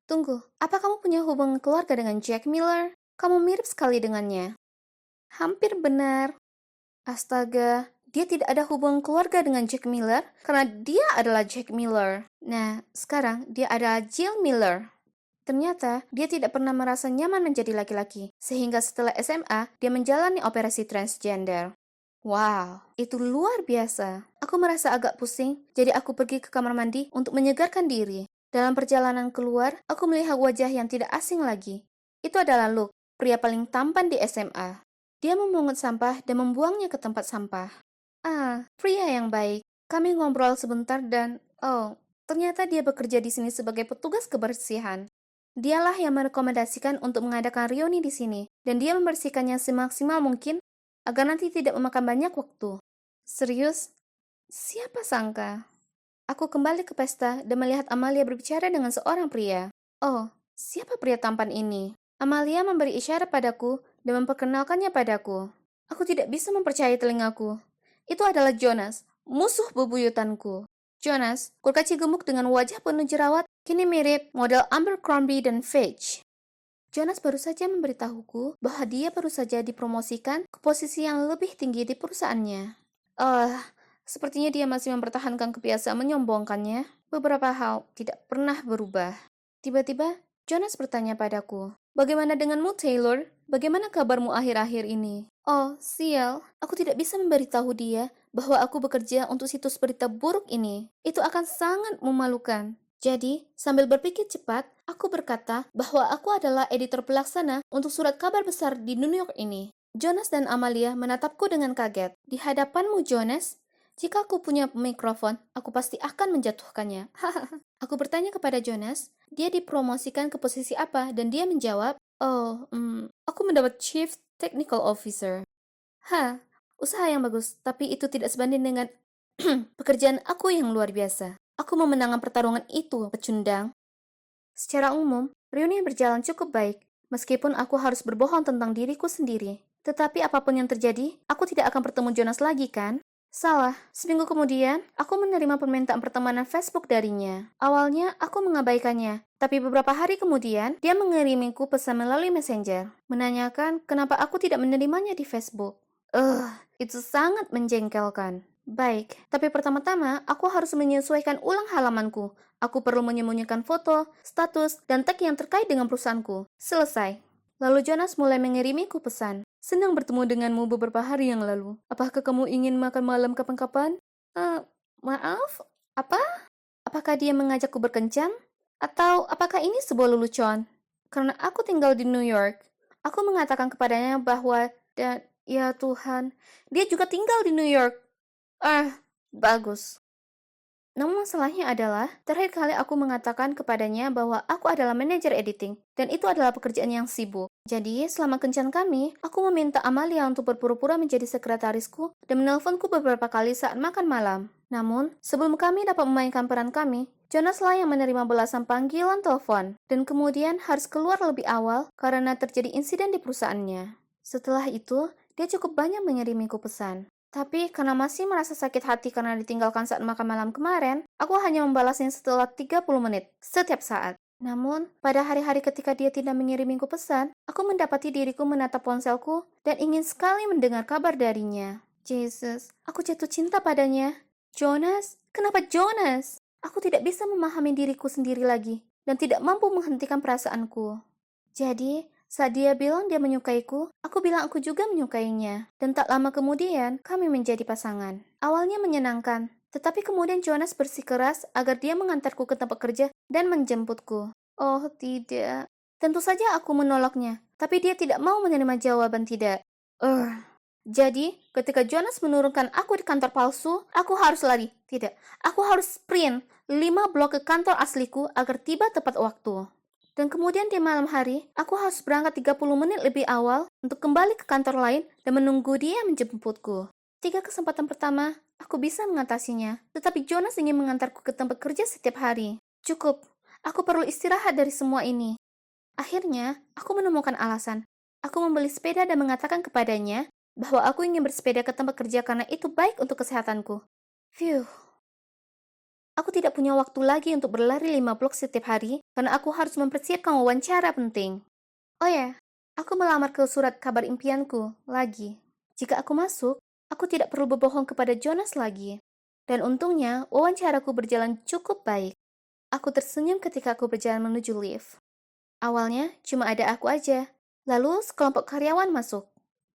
Tunggu, apa kamu punya hubungan keluarga dengan Jack Miller? Kamu mirip sekali dengannya." Hampir benar. Astaga, dia tidak ada hubungan keluarga dengan Jack Miller karena dia adalah Jack Miller. Nah, sekarang dia adalah Jill Miller. Ternyata dia tidak pernah merasa nyaman menjadi laki-laki, sehingga setelah SMA dia menjalani operasi transgender. Wow, itu luar biasa. Aku merasa agak pusing, jadi aku pergi ke kamar mandi untuk menyegarkan diri. Dalam perjalanan keluar, aku melihat wajah yang tidak asing lagi. Itu adalah Luke, pria paling tampan di SMA. Dia memungut sampah dan membuangnya ke tempat sampah. Ah, pria yang baik. Kami ngobrol sebentar dan, ternyata dia bekerja di sini sebagai petugas kebersihan. Dialah yang merekomendasikan untuk mengadakan reuni di sini, dan dia membersihkannya semaksimal mungkin agar nanti tidak memakan banyak waktu. Serius? Siapa sangka? Aku kembali ke pesta dan melihat Amalia berbicara dengan seorang pria. Oh, siapa pria tampan ini? Amalia memberi isyarat padaku dan memperkenalkannya padaku. Aku tidak bisa mempercayai telingaku. Itu adalah Jonas, musuh bebuyutanku. Jonas, kurcaci gemuk dengan wajah penuh jerawat, kini mirip model Abercrombie dan Fitch. Jonas baru saja memberitahuku bahwa dia baru saja dipromosikan ke posisi yang lebih tinggi di perusahaannya. Sepertinya dia masih mempertahankan kebiasaan menyombongkannya. Beberapa hal tidak pernah berubah. Tiba-tiba, Jonas bertanya padaku, "Bagaimana denganmu, Taylor? Bagaimana kabarmu akhir-akhir ini?" Oh, sial. Aku tidak bisa memberitahu dia bahwa aku bekerja untuk situs berita buruk ini. Itu akan sangat memalukan. Jadi, sambil berpikir cepat, aku berkata bahwa aku adalah editor pelaksana untuk surat kabar besar di New York ini. Jonas dan Amalia menatapku dengan kaget. "Di hadapanmu, Jonas? Jika aku punya mikrofon, aku pasti akan menjatuhkannya." Aku bertanya kepada Jonas, dia dipromosikan ke posisi apa, dan dia menjawab, aku mendapat Chief Technical Officer. Usaha yang bagus, tapi itu tidak sebanding dengan pekerjaan aku yang luar biasa. Aku memenangkan pertarungan itu, pecundang. Secara umum, reuni berjalan cukup baik, meskipun aku harus berbohong tentang diriku sendiri. Tetapi apapun yang terjadi, aku tidak akan bertemu Jonas lagi, kan? Salah, seminggu kemudian, aku menerima permintaan pertemanan Facebook darinya. Awalnya, aku mengabaikannya, tapi beberapa hari kemudian, dia mengirimiku pesan melalui Messenger, menanyakan kenapa aku tidak menerimanya di Facebook. Itu sangat menjengkelkan. Baik, tapi pertama-tama, aku harus menyesuaikan ulang halamanku. Aku perlu menyembunyikan foto, status, dan tag yang terkait dengan perusahaanku. Selesai. Lalu Jonas mulai mengirimiku pesan. "Senang bertemu denganmu beberapa hari yang lalu. Apakah kamu ingin makan malam kapan-kapan?" Maaf? Apa? Apakah dia mengajakku berkencan? Atau apakah ini sebuah lelucon? Karena aku tinggal di New York, aku mengatakan kepadanya bahwa, dan ya Tuhan, dia juga tinggal di New York. Bagus. Namun masalahnya adalah, terakhir kali aku mengatakan kepadanya bahwa aku adalah manajer editing, dan itu adalah pekerjaan yang sibuk. Jadi, selama kencan kami, aku meminta Amalia untuk berpura-pura menjadi sekretarisku dan menelponku beberapa kali saat makan malam. Namun, sebelum kami dapat memainkan peran kami, Jonas lah yang menerima belasan panggilan telepon, dan kemudian harus keluar lebih awal karena terjadi insiden di perusahaannya. Setelah itu, dia cukup banyak mengirimiku pesan. Tapi karena masih merasa sakit hati karena ditinggalkan saat makan malam kemarin, aku hanya membalasnya setelah 30 menit, setiap saat. Namun, pada hari-hari ketika dia tidak mengirimiku pesan, aku mendapati diriku menatap ponselku dan ingin sekali mendengar kabar darinya. Jesus, aku jatuh cinta padanya. Jonas, kenapa Jonas? Aku tidak bisa memahami diriku sendiri lagi dan tidak mampu menghentikan perasaanku. Jadi, saat dia bilang dia menyukaiku, aku bilang aku juga menyukainya. Dan tak lama kemudian, kami menjadi pasangan. Awalnya menyenangkan, tetapi kemudian Jonas bersikeras agar dia mengantarku ke tempat kerja dan menjemputku. Oh tidak. Tentu saja aku menolaknya, tapi dia tidak mau menerima jawaban tidak. Jadi, ketika Jonas menurunkan aku di kantor palsu, aku harus lari. Tidak, aku harus sprint 5 blok ke kantor asliku agar tiba tepat waktu. Dan kemudian di malam hari, aku harus berangkat 30 menit lebih awal untuk kembali ke kantor lain dan menunggu dia menjemputku. 3 kesempatan pertama, aku bisa mengatasinya, tetapi Jonas ingin mengantarku ke tempat kerja setiap hari. Cukup, aku perlu istirahat dari semua ini. Akhirnya, aku menemukan alasan. Aku membeli sepeda dan mengatakan kepadanya bahwa aku ingin bersepeda ke tempat kerja karena itu baik untuk kesehatanku. Phew. Aku tidak punya waktu lagi untuk berlari 5 blok setiap hari karena aku harus mempersiapkan wawancara penting. Oh ya, aku melamar ke surat kabar impianku lagi. Jika aku masuk, aku tidak perlu berbohong kepada Jonas lagi. Dan untungnya, wawancaraku berjalan cukup baik. Aku tersenyum ketika aku berjalan menuju lift. Awalnya, cuma ada aku aja. Lalu, sekelompok karyawan masuk.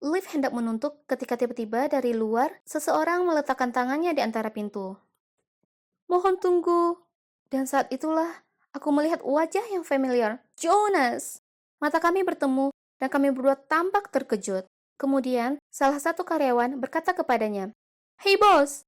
Lift hendak menuntuk ketika tiba-tiba dari luar, seseorang meletakkan tangannya di antara pintu. Mohon tunggu. Dan saat itulah, aku melihat wajah yang familiar. Jonas! Mata kami bertemu, dan kami berdua tampak terkejut. Kemudian, salah satu karyawan berkata kepadanya, "Hey bos,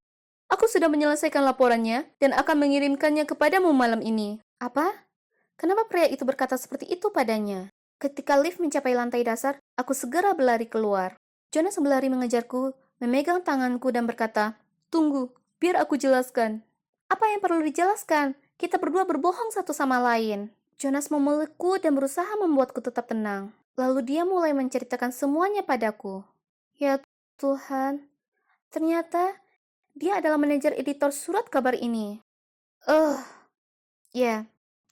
aku sudah menyelesaikan laporannya dan akan mengirimkannya kepadamu malam ini." Apa? Kenapa pria itu berkata seperti itu padanya? Ketika lift mencapai lantai dasar, aku segera berlari keluar. Jonas berlari mengejarku, memegang tanganku dan berkata, "Tunggu, biar aku jelaskan." Apa yang perlu dijelaskan? Kita berdua berbohong satu sama lain. Jonas memelukku dan berusaha membuatku tetap tenang. Lalu dia mulai menceritakan semuanya padaku. Ya Tuhan, ternyata dia adalah manajer editor surat kabar ini. Ya,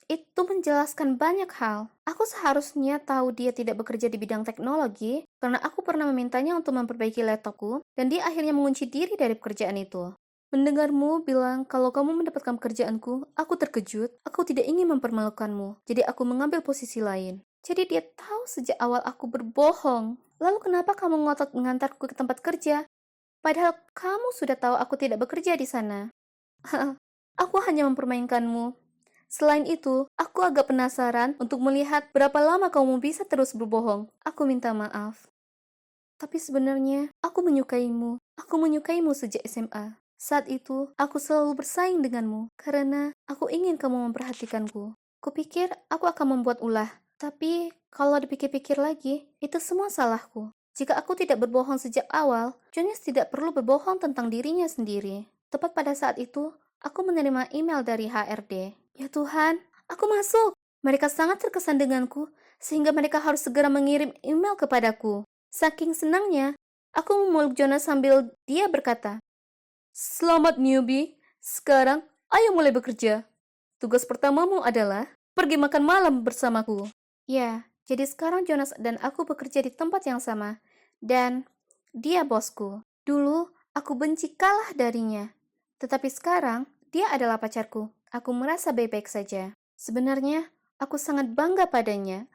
itu menjelaskan banyak hal. Aku seharusnya tahu dia tidak bekerja di bidang teknologi karena aku pernah memintanya untuk memperbaiki laptopku dan dia akhirnya mengunci diri dari pekerjaan itu. Mendengarmu bilang kalau kamu mendapatkan pekerjaanku, aku terkejut. Aku tidak ingin mempermalukanmu, jadi aku mengambil posisi lain. Jadi dia tahu sejak awal aku berbohong. Lalu kenapa kamu ngotot mengantarku ke tempat kerja? Padahal kamu sudah tahu aku tidak bekerja di sana. Aku hanya mempermainkanmu. Selain itu, aku agak penasaran untuk melihat berapa lama kamu bisa terus berbohong. Aku minta maaf. Tapi sebenarnya, aku menyukaimu. Aku menyukaimu sejak SMA. Saat itu, aku selalu bersaing denganmu karena aku ingin kamu memperhatikanku. Kupikir aku akan membuat ulah. Tapi, kalau dipikir-pikir lagi, itu semua salahku. Jika aku tidak berbohong sejak awal, Jonas tidak perlu berbohong tentang dirinya sendiri. Tepat pada saat itu, aku menerima email dari HRD. Ya Tuhan, aku masuk. Mereka sangat terkesan denganku, sehingga mereka harus segera mengirim email kepadaku. Saking senangnya, aku memeluk Jonas sambil dia berkata, "Selamat newbie, sekarang ayo mulai bekerja. Tugas pertamamu adalah pergi makan malam bersamaku." Ya, jadi sekarang Jonas dan aku bekerja di tempat yang sama. Dan dia bosku. Dulu, aku benci kalah darinya. Tetapi sekarang, dia adalah pacarku. Aku merasa baik-baik saja. Sebenarnya, aku sangat bangga padanya.